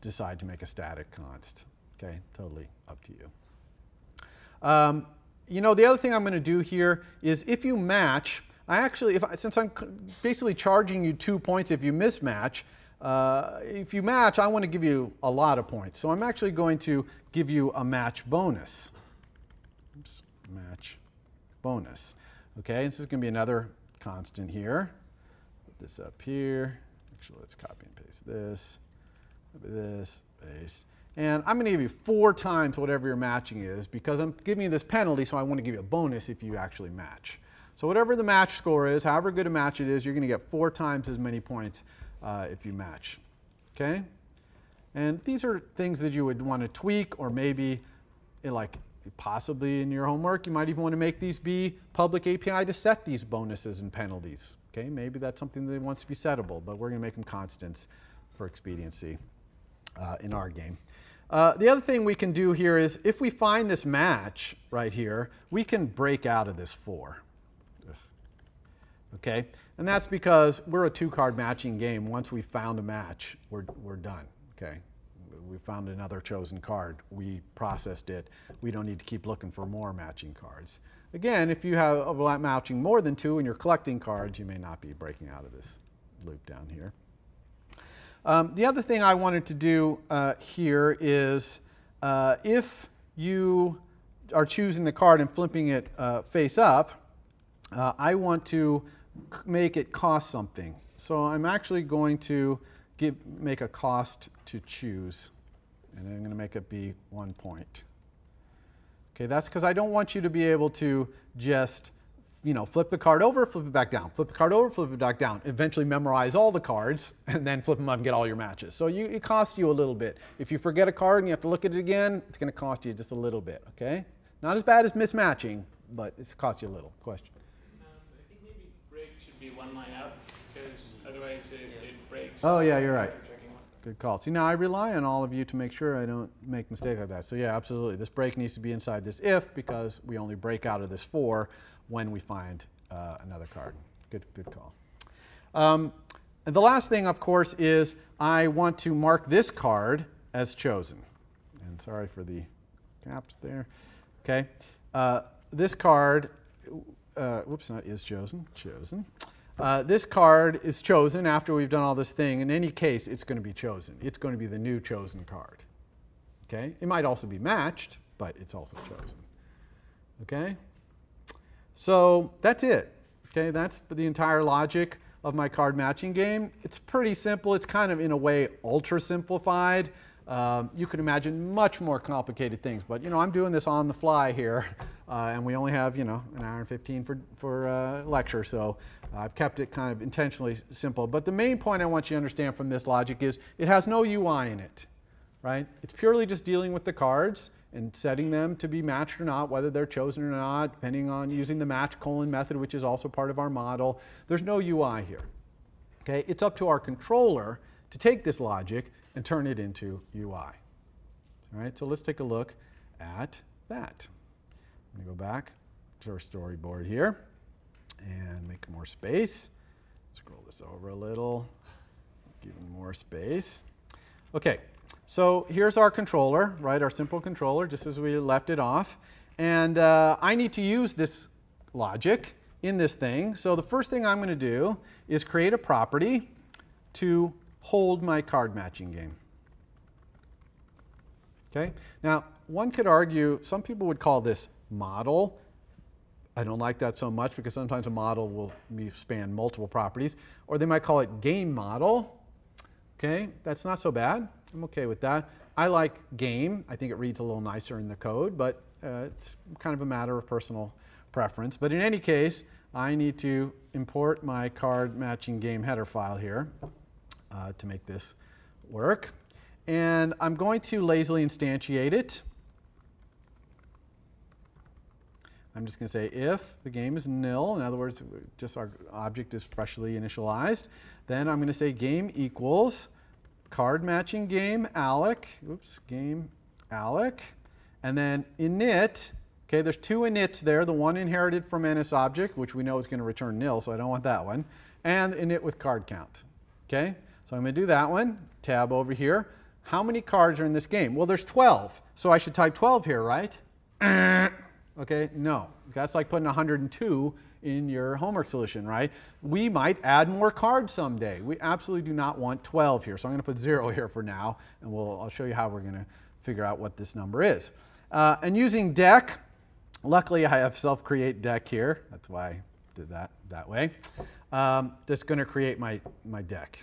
decide to make a static const, okay? Totally up to you. You know, the other thing I'm going to do here is if you match, since I'm basically charging you 2 points if you mismatch, if you match, I want to give you a lot of points. So I'm actually going to give you a match bonus. Oops, match bonus. Okay, this is going to be another constant here. Put this up here. Actually, let's copy and paste this. This, paste. And I'm going to give you 4 times whatever your matching is because I'm giving you this penalty, so I want to give you a bonus if you actually match. So whatever the match score is, however good a match it is, you're going to get 4 times as many points if you match. Okay? And these are things that you would want to tweak, or maybe like possibly in your homework, you might even want to make these be public API to set these bonuses and penalties. Okay, maybe that's something that wants to be settable, but we're going to make them constants for expediency in our game. The other thing we can do here is if we find this match right here, we can break out of this 4. Okay, and that's because we're a 2-card matching game. Once we found a match, we're done. Okay, we found another chosen card. We processed it. We don't need to keep looking for more matching cards. Again, if you have a matching more than 2 and you're collecting cards, you may not be breaking out of this loop down here. The other thing I wanted to do here is if you are choosing the card and flipping it face up, I want to make it cost something. So I'm actually going to make a cost to choose, and I'm going to make it be 1 point. Okay, that's because I don't want you to be able to just, flip the card over, flip it back down, flip the card over, flip it back down, eventually memorize all the cards, and then flip them up and get all your matches. So it costs you a little bit. If you forget a card and you have to look at it again, it's going to cost you just a little bit, okay? Not as bad as mismatching, but it costs you a little. Question? I think maybe break should be 1 line out, because otherwise it breaks. Oh, yeah, you're right. Good call. See, now I rely on all of you to make sure I don't make mistakes like that. So yeah, absolutely. This break needs to be inside this if, because we only break out of this 4 when we find another card. Good call. And the last thing, of course, is I want to mark this card as chosen. And sorry for the gaps there. Okay. This card, whoops, not is chosen, chosen. This card is chosen after we've done all this thing. In any case, it's going to be chosen. It's going to be the new chosen card. Okay? It might also be matched, but it's also chosen. Okay? So that's it. Okay? That's the entire logic of my card matching game. It's pretty simple. It's kind of, in a way, ultra simplified. You could imagine much more complicated things, but I'm doing this on the fly here, and we only have an hour and 15 for lecture, so I've kept it kind of intentionally simple. But the main point I want you to understand from this logic is it has no UI in it, right? It's purely just dealing with the cards and setting them to be matched or not, whether they're chosen or not, depending on using the match colon method, which is also part of our model. There's no UI here. Okay, it's up to our controller to take this logic and turn it into UI. All right, so let's take a look at that. I'm going to go back to our storyboard here and make more space. Scroll this over a little, give it more space. Okay, so here's our controller, right, our simple controller, just as we left it off. And I need to use this logic in this thing. So the first thing I'm going to do is create a property to hold my card matching game. Okay? Now, one could argue, some people would call this model. I don't like that so much because sometimes a model will span multiple properties. Or they might call it game model. Okay? That's not so bad. I'm okay with that. I like game. I think it reads a little nicer in the code, but it's kind of a matter of personal preference. But in any case, I need to import my card matching game header file here to make this work. And I'm going to lazily instantiate it. I'm just going to say if the game is nil, in other words, just our object is freshly initialized, then I'm going to say game equals card matching game alloc, game alloc, and then init. Okay, there's 2 inits there, the one inherited from NSObject, which we know is going to return nil, so I don't want that one, and init with card count. Okay, so I'm going to do that one, tab over here. How many cards are in this game? Well, there's 12, so I should type 12 here, right? Okay, no, that's like putting 102 in your homework solution, right? We might add more cards someday. We absolutely do not want 12 here, so I'm going to put 0 here for now, and I'll show you how we're going to figure out what this number is. And using deck, luckily I have self-create deck here. That's why I did that way. That's going to create my deck.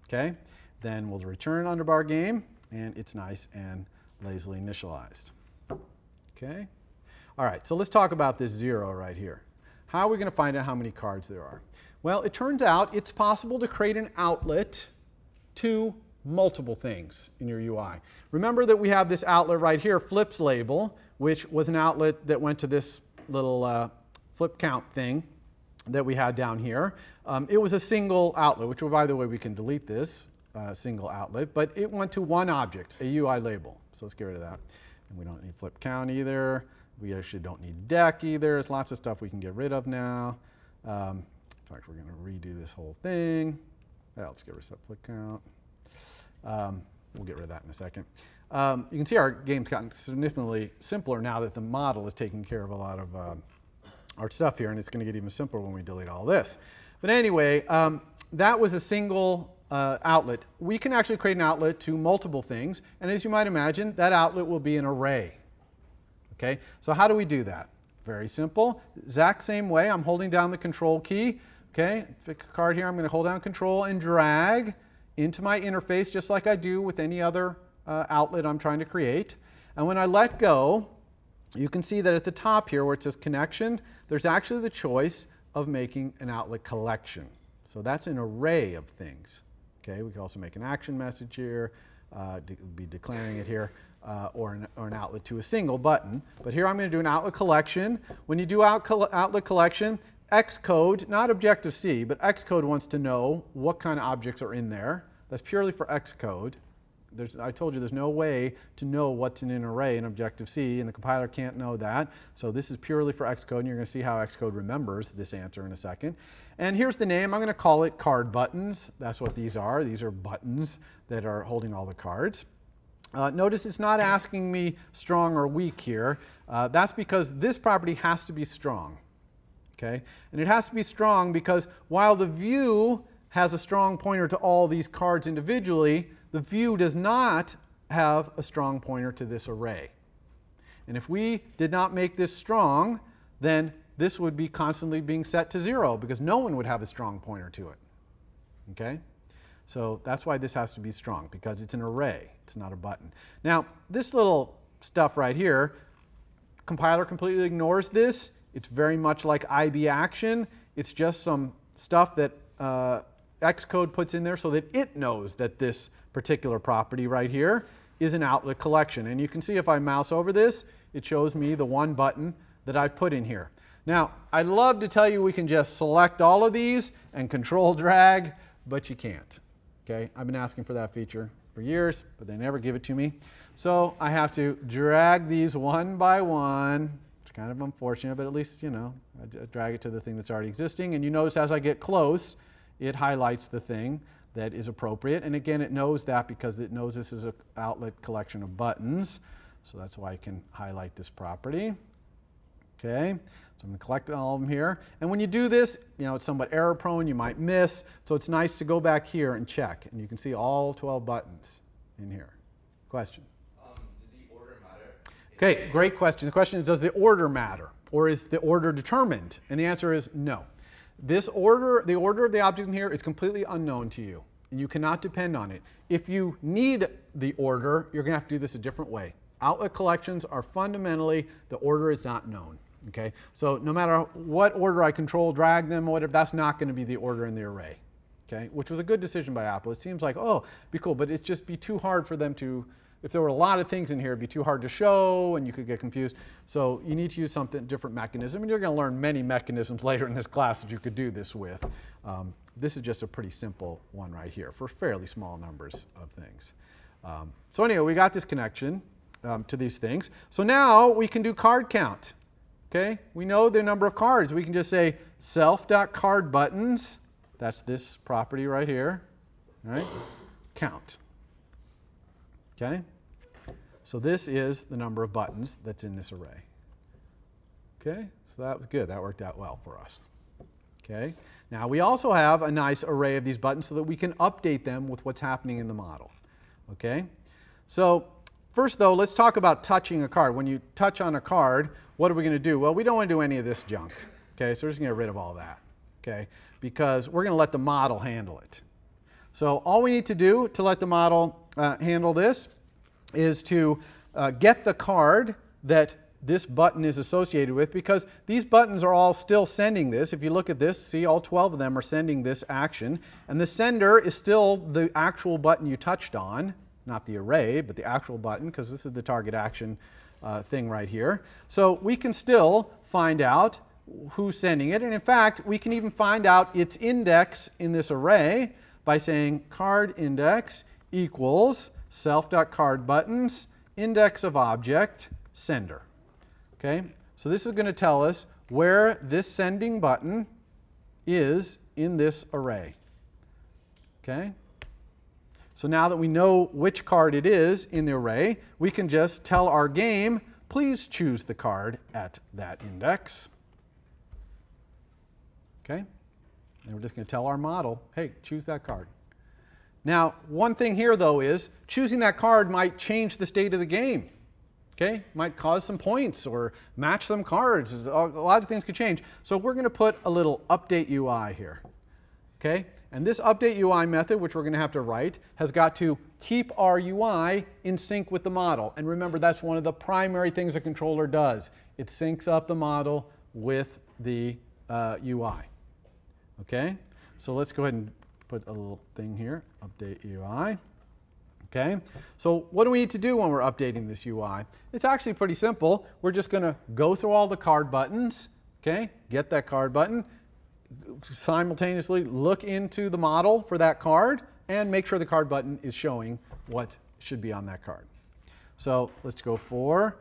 Okay, then we'll return underbar game, and it's nice and lazily initialized. Okay, all right, so let's talk about this 0 right here. How are we going to find out how many cards there are? Well, it turns out it's possible to create an outlet to multiple things in your UI. Remember that we have this outlet right here, flips label, which was an outlet that went to this little flip count thing. that we had down here. It was a single outlet, which, by the way, we can delete this single outlet, but it went to one object, a UI label. So let's get rid of that. And we don't need flip count either. We actually don't need deck either. There's lots of stuff we can get rid of now. In fact, we're going to redo this whole thing. Well, let's get rid of flip count. We'll get rid of that in a second. You can see our game's gotten significantly simpler now that the model is taking care of a lot of our stuff here, and it's going to get even simpler when we delete all this. But anyway, that was a single outlet. We can actually create an outlet to multiple things, and as you might imagine, that outlet will be an array. Okay, so how do we do that? Very simple. Exact same way. I'm holding down the control key. Okay, pick a card here. I'm going to hold down control and drag into my interface just like I do with any other outlet I'm trying to create. And when I let go, you can see that at the top here where it says connection, there's actually the choice of making an outlet collection. So that's an array of things. Okay, we could also make an action message here, be declaring it here, or an outlet to a single button. But here I'm going to do an outlet collection. When you do outlet collection, Xcode, not Objective-C, but Xcode wants to know what kind of objects are in there. That's purely for Xcode. I told you there's no way to know what's in an array in Objective-C, and the compiler can't know that. So this is purely for Xcode, and you're going to see how Xcode remembers this answer in a second. And here's the name. I'm going to call it card buttons. That's what these are. These are buttons that are holding all the cards. Notice it's not asking me strong or weak here. That's because this property has to be strong. Okay? And it has to be strong because while the view has a strong pointer to all these cards individually, the view does not have a strong pointer to this array. And if we did not make this strong, then this would be constantly being set to 0 because no one would have a strong pointer to it. Okay? So that's why this has to be strong, because it's an array. It's not a button. Now, this little stuff right here, compiler completely ignores this. It's very much like IB action. It's just some stuff that Xcode puts in there so that it knows that this particular property right here is an outlet collection. And you can see if I mouse over this, it shows me the one button that I've put in here. Now, I'd love to tell you we can just select all of these and control drag, but you can't. Okay? I've been asking for that feature for years, but they never give it to me. So I have to drag these one by one. It's kind of unfortunate, but at least, you know, I drag it to the thing that's already existing. And you notice as I get close, it highlights the thing that is appropriate. And again, it knows that because it knows this is an outlet collection of buttons. So that's why I can highlight this property. Okay, so I'm going to collect all of them here. And when you do this, you know, it's somewhat error prone. You might miss. So it's nice to go back here and check. And you can see all 12 buttons in here. Question? Does the order matter? Okay, great question. The question is, does the order matter? Or is the order determined? And the answer is no. This order, the order of the object in here is completely unknown to you. And you cannot depend on it. If you need the order, you're going to have to do this a different way. Outlet collections are fundamentally, the order is not known. Okay, so no matter what order I control, drag them, or whatever, that's not going to be the order in the array. Okay, which was a good decision by Apple. It seems like, oh, be cool, but it'd just be too hard for them to, if there were a lot of things in here, it'd be too hard to show and you could get confused. So you need to use something different mechanism, and you're going to learn many mechanisms later in this class that you could do this with. This is just a pretty simple one right here for fairly small numbers of things. So anyway, we got this connection to these things. So now we can do card count. Okay, we know the number of cards. We can just say self.cardbuttons, that's this property right here, right? Count. Okay, so this is the number of buttons that's in this array. Okay, so that was good. That worked out well for us. Okay, now we also have a nice array of these buttons so that we can update them with what's happening in the model. Okay, so first though, let's talk about touching a card. When you touch on a card, what are we going to do? Well, we don't want to do any of this junk. Okay, so we're just going to get rid of all that. Okay, because we're going to let the model handle it. So all we need to do to let the model handle this is to get the card that this button is associated with, because these buttons are all still sending this. If you look at this, see all 12 of them are sending this action. And the sender is still the actual button you touched on, not the array, but the actual button, because this is the target action thing right here. So we can still find out who's sending it. And in fact, we can even find out its index in this array by saying card index equals self.cardButtons index of object sender. Okay, so this is going to tell us where this sending button is in this array. Okay, so now that we know which card it is in the array, we can just tell our game, please choose the card at that index. Okay, and we're just going to tell our model, hey, choose that card. Now, one thing here, though, is choosing that card might change the state of the game. Okay, might cause some points or match some cards. A lot of things could change. So we're going to put a little update UI here. Okay, and this update UI method, which we're going to have to write, has got to keep our UI in sync with the model. And remember, that's one of the primary things a controller does. It syncs up the model with the UI. Okay, so let's go ahead and put a little thing here, update UI. Okay, so what do we need to do when we're updating this UI? It's actually pretty simple. We're just going to go through all the card buttons, okay, get that card button, simultaneously look into the model for that card, and make sure the card button is showing what should be on that card. So let's go for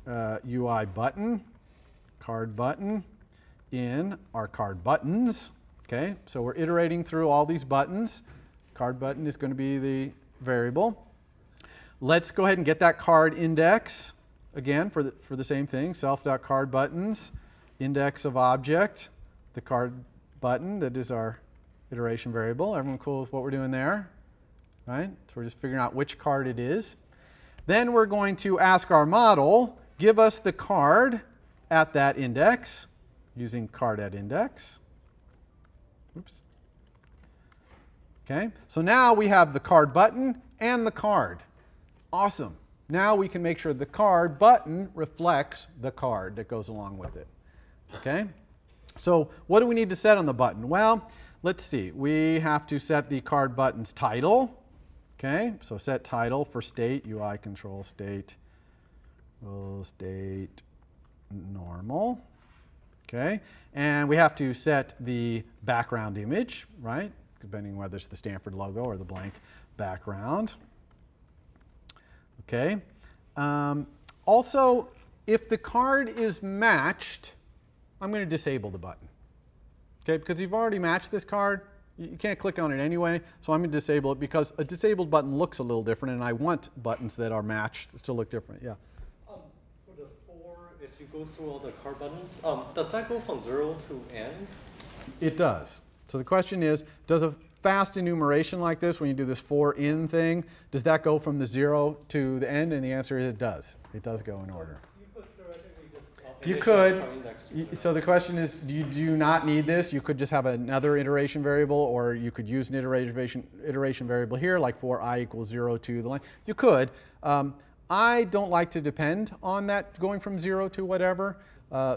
UI button, card button in our card buttons. Okay, so we're iterating through all these buttons. Card button is going to be the variable. Let's go ahead and get that card index again for the same thing, self.cardButtons, index of object, the card button, that is our iteration variable. Everyone cool with what we're doing there? Right? So we're just figuring out which card it is. Then we're going to ask our model, give us the card at that index, using card at index. Oops. Okay, so now we have the card button and the card. Awesome. Now we can make sure the card button reflects the card that goes along with it. Okay, so what do we need to set on the button? Well, let's see. We have to set the card button's title. Okay, so set title for state, UI control state, state normal. Okay, and we have to set the background image, right? Depending on whether it's the Stanford logo or the blank background. Okay. Also, if the card is matched, I'm going to disable the button. Okay, because you've already matched this card, you can't click on it anyway, so I'm going to disable it because a disabled button looks a little different, and I want buttons that are matched to look different. Yeah. For the 4, as you go through all the card buttons, does that go from 0 to n? It does. So the question is, does a fast enumeration like this, when you do this for in thing, does that go from the 0 to the end? And the answer is it does. It does go in order. You could theoretically just You could. So the question is, do you not need this? You could just have another iteration variable, or you could use an iteration variable here, like for I equals 0 to the line. You could. I don't like to depend on that going from 0 to whatever,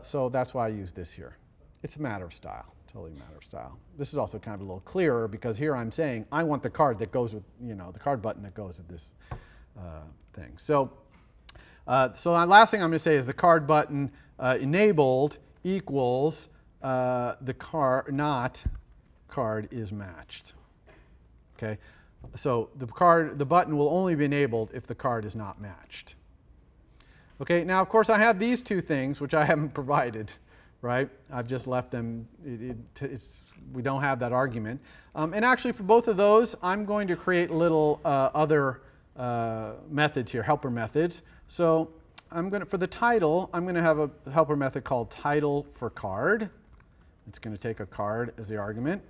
so that's why I use this here. It's a matter of style. Totally a matter of style. This is also kind of a little clearer because here I'm saying I want the card that goes with, the card button that goes with this thing. So the last thing I'm going to say is the card button enabled equals the card is matched. Okay, so the button will only be enabled if the card is not matched. Okay, now of course I have these two things which I haven't provided. Right? I've just left them, we don't have that argument. And actually for both of those, I'm going to create little other methods here, helper methods. So for the title, I'm going to have a helper method called title for card. It's going to take a card as the argument.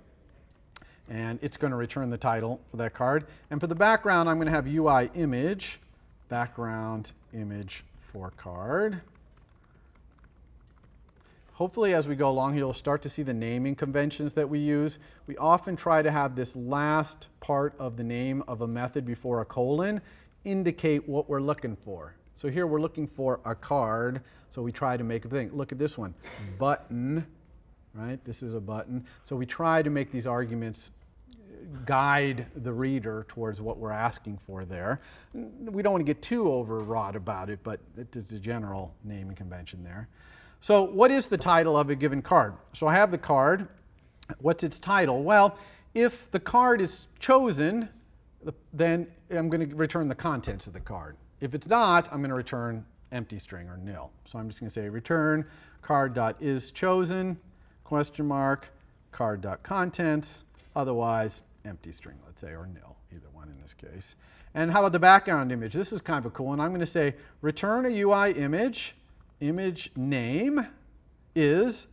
And it's going to return the title for that card. And for the background, I'm going to have UI image, background image for card. Hopefully, as we go along, you'll start to see the naming conventions that we use. We often try to have this last part of the name of a method before a colon indicate what we're looking for. So here we're looking for a card, so we try to make a thing. Look at this one, button, right? This is a button. So we try to make these arguments guide the reader towards what we're asking for there. We don't want to get too overwrought about it, but it's a general naming convention there. So what is the title of a given card? So I have the card. What's its title? Well, if the card is chosen, then I'm going to return the contents of the card. If it's not, I'm going to return empty string or nil. So I'm just going to say return card.isChosen, question mark, card.contents, otherwise empty string, let's say, or nil, either one in this case. And how about the background image? This is kind of a cool one. I'm going to say return a UI image. Image name is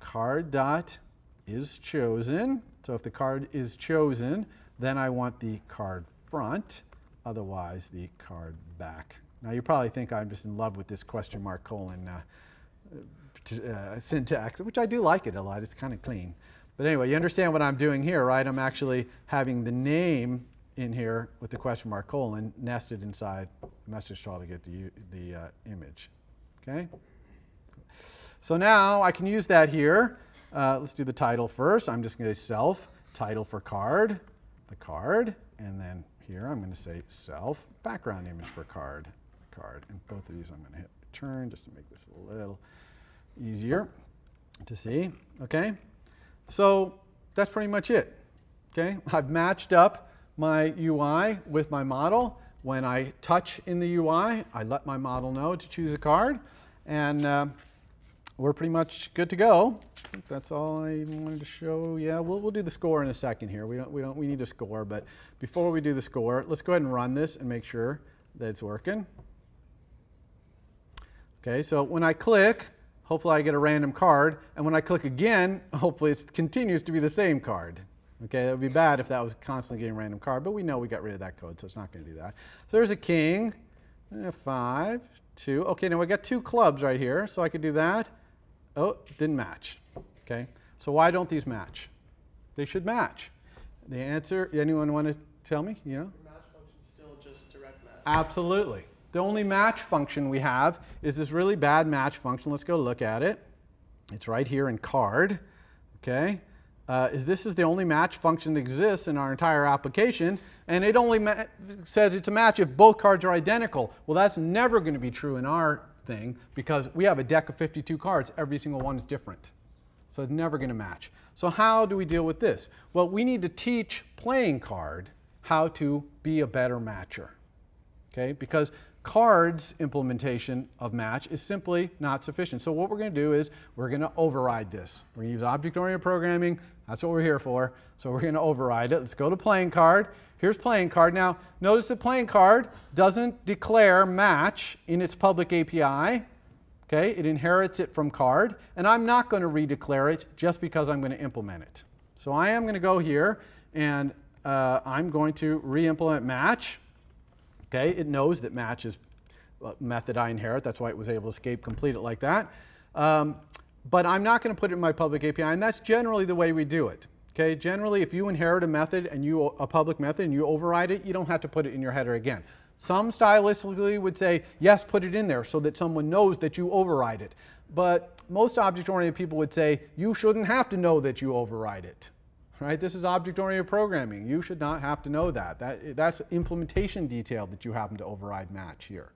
card.isChosen. So if the card is chosen, then I want the card front, otherwise the card back. Now you probably think I'm just in love with this question mark colon syntax, which I do like it a lot. It's kind of clean. But anyway, you understand what I'm doing here, right? I'm actually having the name in here with the question mark colon nested inside the message file to get the image. Okay? So now I can use that here. Let's do the title first. I'm just going to say self, title for card, the card, and then here I'm going to say self, background image for card. And both of these I'm going to hit return just to make this a little easier to see. Okay? So that's pretty much it. Okay? I've matched up my UI with my model. When I touch in the UI, I let my model know to choose a card, and we're pretty much good to go. I think that's all I wanted to show. Yeah, we'll do the score in a second here. We need a score, but before we do the score, let's go ahead and run this and make sure that it's working. Okay, so when I click, hopefully I get a random card, and when I click again, hopefully it continues to be the same card. Okay, that would be bad if that was constantly getting a random card, but we know we got rid of that code, so it's not going to do that. So there's a king, 5, 2. Okay, now we got 2 clubs right here, so I could do that. Oh, didn't match. Okay, so why don't these match? They should match. The answer, anyone want to tell me? You know? The match function is still just direct match. Absolutely. The only match function we have is this really bad match function. Let's go look at it. It's right here in card. Okay. This is the only match function that exists in our entire application, and it only says it's a match if both cards are identical. Well, that's never going to be true in our thing because we have a deck of 52 cards. Every single one is different. So it's never going to match. So how do we deal with this? Well, we need to teach playing card how to be a better matcher. Okay? Because cards implementation of match is simply not sufficient. So what we're going to do is we're going to override this. We're going to use object-oriented programming. That's what we're here for. So we're going to override it. Let's go to playing card. Here's playing card. Now, notice that playing card doesn't declare match in its public API. Okay? It inherits it from card. And I'm not going to redeclare it just because I'm going to implement it. So I am going to go here and I'm going to re-implement match. Okay, it knows that match is a method I inherit. That's why it was able to escape complete it like that. But I'm not going to put it in my public API, and that's generally the way we do it. Okay, generally, if you inherit a method and a public method and you override it, you don't have to put it in your header again. Some stylistically would say, yes, put it in there so that someone knows that you override it. But most object-oriented people would say, you shouldn't have to know that you override it. Right? This is object-oriented programming. You should not have to know that. That's implementation detail that you happen to override match here.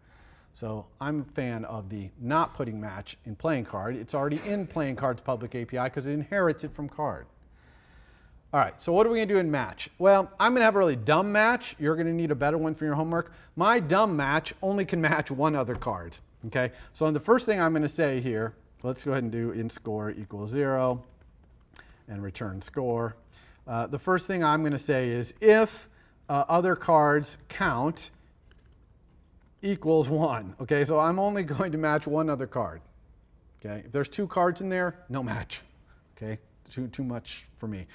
So I'm a fan of the not putting match in playing card. It's already in playing card's public API because it inherits it from card. All right, so what are we going to do in match? Well, I'm going to have a really dumb match. You're going to need a better one for your homework. My dumb match only can match one other card. Okay, so the first thing I'm going to say here, let's go ahead and do int score equals 0 and return score. The first thing I'm going to say is if other cards count equals 1. Okay, so I'm only going to match one other card. Okay, if there's 2 cards in there, no match. Okay, too much for me.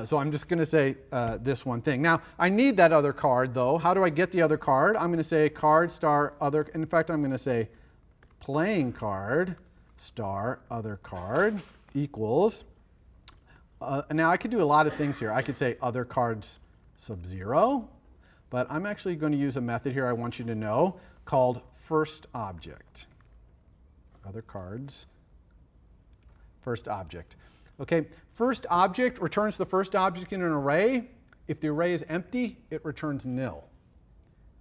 So I'm just going to say this one thing. Now, I need that other card, though. How do I get the other card? I'm going to say card star other. In fact, I'm going to say playing card star other card equals. Now, I could do a lot of things here. I could say other cards sub 0, but I'm actually going to use a method here I want you to know called first object. Other cards, first object. Okay, first object returns the first object in an array. If the array is empty, it returns nil.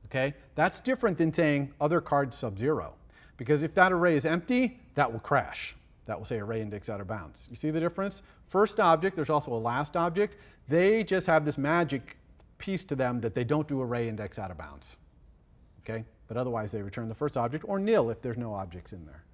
Okay, that's different than saying other cards sub 0. Because if that array is empty, that will crash. That will say array index out of bounds. You see the difference? First object, there's also a last object. They just have this magic piece to them that they don't do array index out of bounds. Okay? But otherwise they return the first object, or nil if there's no objects in there.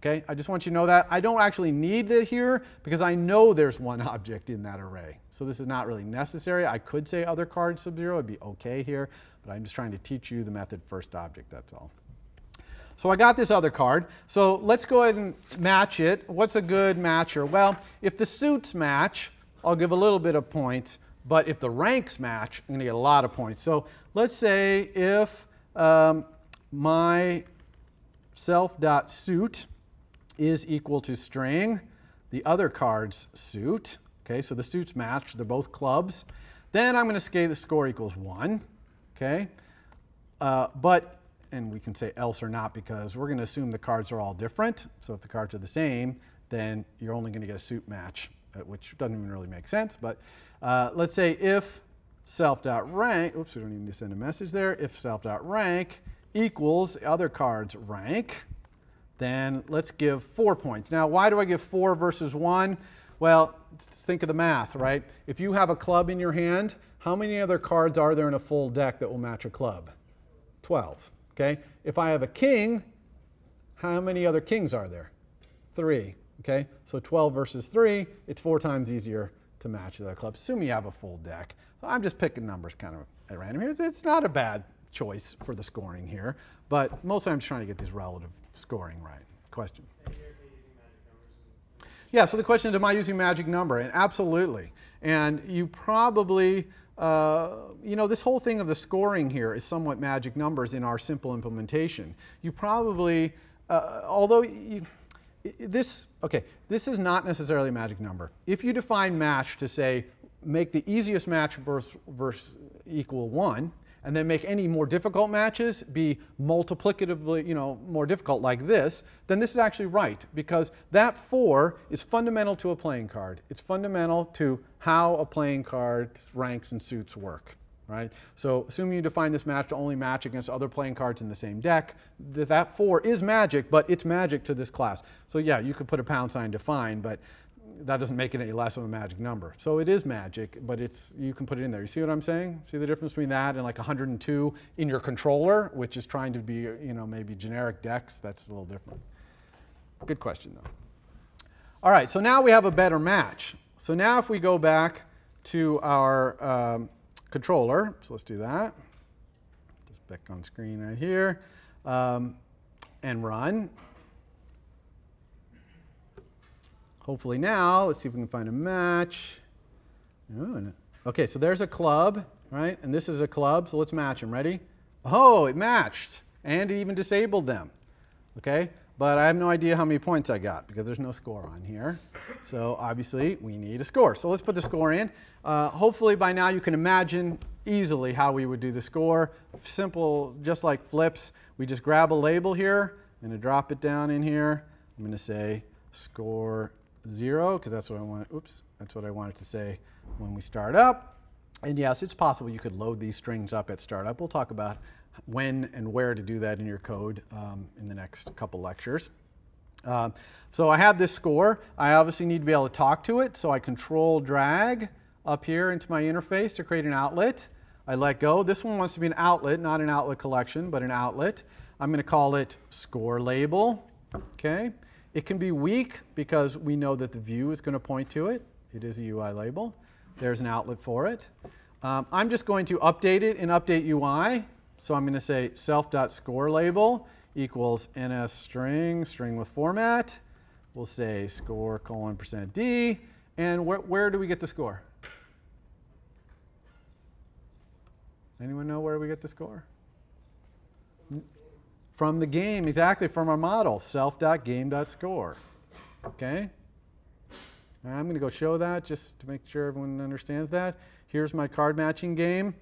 Okay? I just want you to know that. I don't actually need it here because I know there's one object in that array. So this is not really necessary. I could say other card sub-0. It'd be okay here. But I'm just trying to teach you the method first object. That's all. So I got this other card. So let's go ahead and match it. What's a good matcher? Well, if the suits match, I'll give a little bit of points. But if the ranks match, I'm going to get a lot of points. So let's say if my self.suit is equal to string, the other card's suit. Okay, so the suits match. They're both clubs. Then I'm going to say the score equals 1. Okay, and we can say else or not because we're going to assume the cards are all different. So if the cards are the same, then you're only going to get a suit match, which doesn't even really make sense. But let's say if self.rank, oops, we don't even need to send a message there. If self.rank equals the other card's rank, then let's give 4 points. Now, why do I give 4 versus 1? Well, think of the math, right? If you have a club in your hand, how many other cards are there in a full deck that will match a club? 12. Okay? If I have a king, how many other kings are there? 3. Okay? So 12 versus 3, it's 4 times easier to match the club, assuming you have a full deck. I'm just picking numbers kind of at random here. It's not a bad choice for the scoring here, but mostly I'm just trying to get this relative scoring right. Question? Yeah, so the question is, am I using magic number? And absolutely. And you probably, you know, this whole thing of the scoring here is somewhat magic numbers in our simple implementation. You probably, this is not necessarily a magic number. If you define match to say, make the easiest match versus equal 1, and then make any more difficult matches be multiplicatively, more difficult like this, then this is actually right, because that 4 is fundamental to a playing card. It's fundamental to how a playing card's ranks and suits work, right? So assuming you define this match to only match against other playing cards in the same deck, that 4 is magic, but it's magic to this class. So yeah, you could put a # define, but that doesn't make it any less of a magic number. So it is magic, but you can put it in there. You see what I'm saying? See the difference between that and like 102 in your controller, which is trying to be, maybe generic decks? That's a little different. Good question, though. All right, so now we have a better match. So now if we go back to our controller, so let's do that. Just back on screen right here, and run. Hopefully now, let's see if we can find a match. Okay, so there's a club, right? And this is a club, so let's match them. Ready? Oh, it matched, and it even disabled them. Okay, but I have no idea how many points I got because there's no score on here. So obviously, we need a score. So let's put the score in. Hopefully by now you can imagine easily how we would do the score. Simple, just like flips. We just grab a label here. I'm going to drop it down in here. I'm going to say score 0, because that's what I want. Oops, that's what I wanted to say when we start up. And yes, it's possible you could load these strings up at startup. We'll talk about when and where to do that in your code in the next couple lectures. So I have this score. I obviously need to be able to talk to it, so I control drag up here into my interface to create an outlet. I let go. This one wants to be an outlet, not an outlet collection, but an outlet. I'm going to call it score label. Okay. It can be weak because we know that the view is going to point to it. It is a UI label. There's an outlet for it. I'm just going to update it in update UI. So I'm going to say self.scoreLabel equals ns string with format. We'll say score : %d. And where do we get the score? Anyone know where we get the score? From the game, exactly, from our model, self.game.score. Okay? And I'm going to go show that just to make sure everyone understands that. Here's my card matching game.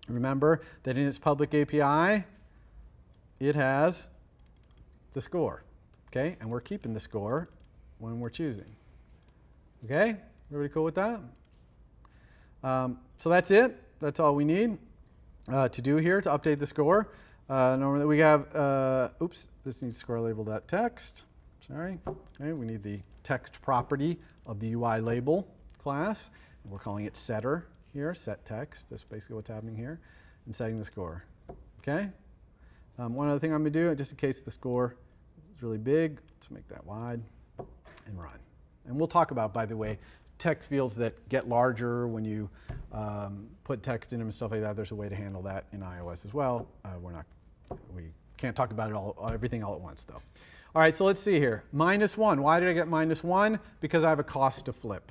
Remember that in its public API, it has the score. Okay? And we're keeping the score when we're choosing. Okay? Everybody cool with that? So that's it. That's all we need to do here to update the score. Normally we have, oops, this needs score label.text. Sorry. Okay, we need the text property of the UI label class. We're calling it setter here, set text. That's basically what's happening here. And setting the score. Okay? One other thing I'm going to do, just in case the score is really big, let's make that wide and run. And we'll talk about, by the way, text fields that get larger when you put text in them and stuff like that. There's a way to handle that in iOS as well. We can't talk about it everything all at once, though. All right, so let's see here. -1. Why did I get -1? Because I have a cost to flip.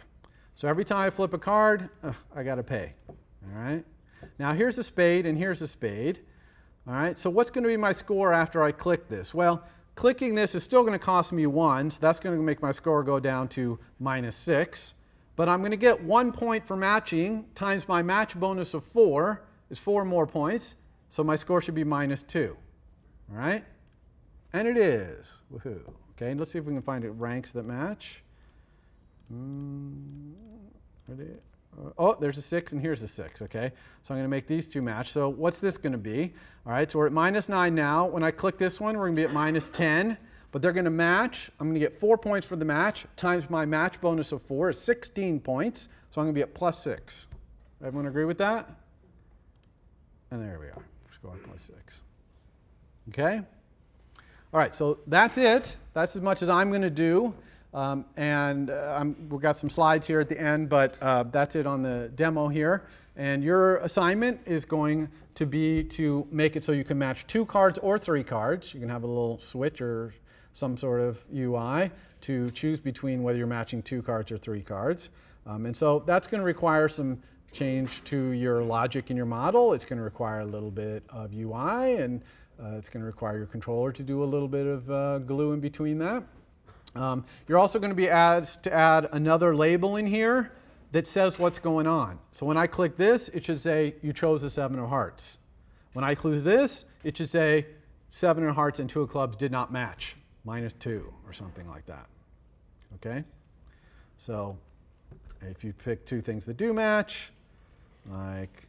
So every time I flip a card, I got to pay. All right. Now here's a spade and here's a spade. All right. So what's going to be my score after I click this? Well, clicking this is still going to cost me 1, so that's going to make my score go down to -6. But I'm going to get 1 point for matching times my match bonus of 4 is 4 more points. So my score should be -2. All right? And it is. Woohoo. Okay, let's see if we can find ranks that match. Oh, there's a 6 and here's a 6. Okay, so I'm going to make these two match. So what's this going to be? All right, so we're at -9 now. When I click this one, we're going to be at -10. But they're going to match. I'm going to get 4 points for the match times my match bonus of 4 is 16 points. So I'm going to be at +6. Everyone agree with that? And there we are. Score +6. Okay? All right, so that's it. That's as much as I'm going to do. We've got some slides here at the end, but that's it on the demo here. And your assignment is going to be to make it so you can match 2 cards or 3 cards. You can have a little switch or some sort of UI to choose between whether you're matching 2 cards or 3 cards. And so that's going to require some change to your logic in your model. It's going to require a little bit of UI, and it's going to require your controller to do a little bit of glue in between that. You're also going to be asked to add another label in here that says what's going on. So when I click this, it should say you chose the 7 of hearts. When I close this, it should say 7 of hearts and 2 of clubs did not match, -2 or something like that. Okay? So if you pick 2 things that do match, like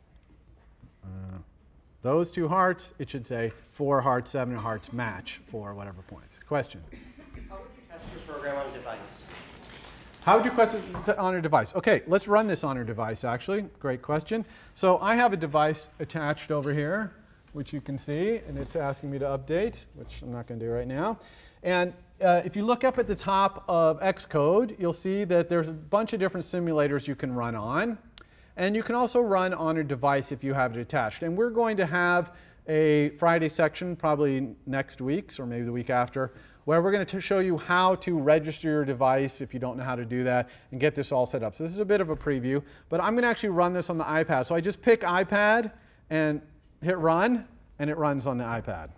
those 2 hearts, it should say 4 hearts, 7 of hearts match for whatever points. Question? How would you test your program on a device? How would you test it on a device? Okay, let's run this on a device, actually. Great question. So I have a device attached over here, which you can see, and it's asking me to update, which I'm not going to do right now. And if you look up at the top of Xcode, you'll see that there's a bunch of different simulators you can run on. And you can also run on a device if you have it attached. And we're going to have a Friday section, probably next week, or maybe the week after, where we're going to show you how to register your device if you don't know how to do that and get this all set up. So this is a bit of a preview, but I'm going to actually run this on the iPad. So I just pick iPad and hit run, and it runs on the iPad.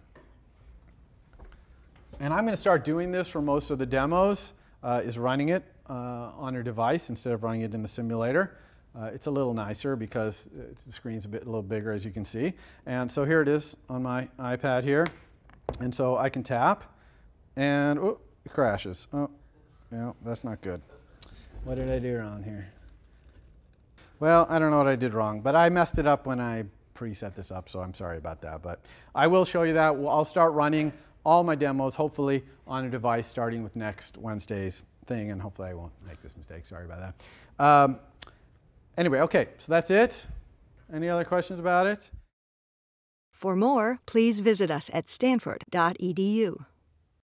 And I'm going to start doing this for most of the demos, is running it on a device instead of running it in the simulator. It's a little nicer because the screen's a little bigger, as you can see. And so here it is on my iPad here. And so I can tap. And oh, it crashes. Oh, yeah, that's not good. What did I do wrong here? Well, I don't know what I did wrong, but I messed it up when I preset this up, so I'm sorry about that. But I will show you that. I'll start running all my demos, hopefully, on a device starting with next Wednesday's thing, and hopefully I won't make this mistake. Sorry about that. Anyway, okay, so that's it. Any other questions about it? For more, please visit us at stanford.edu.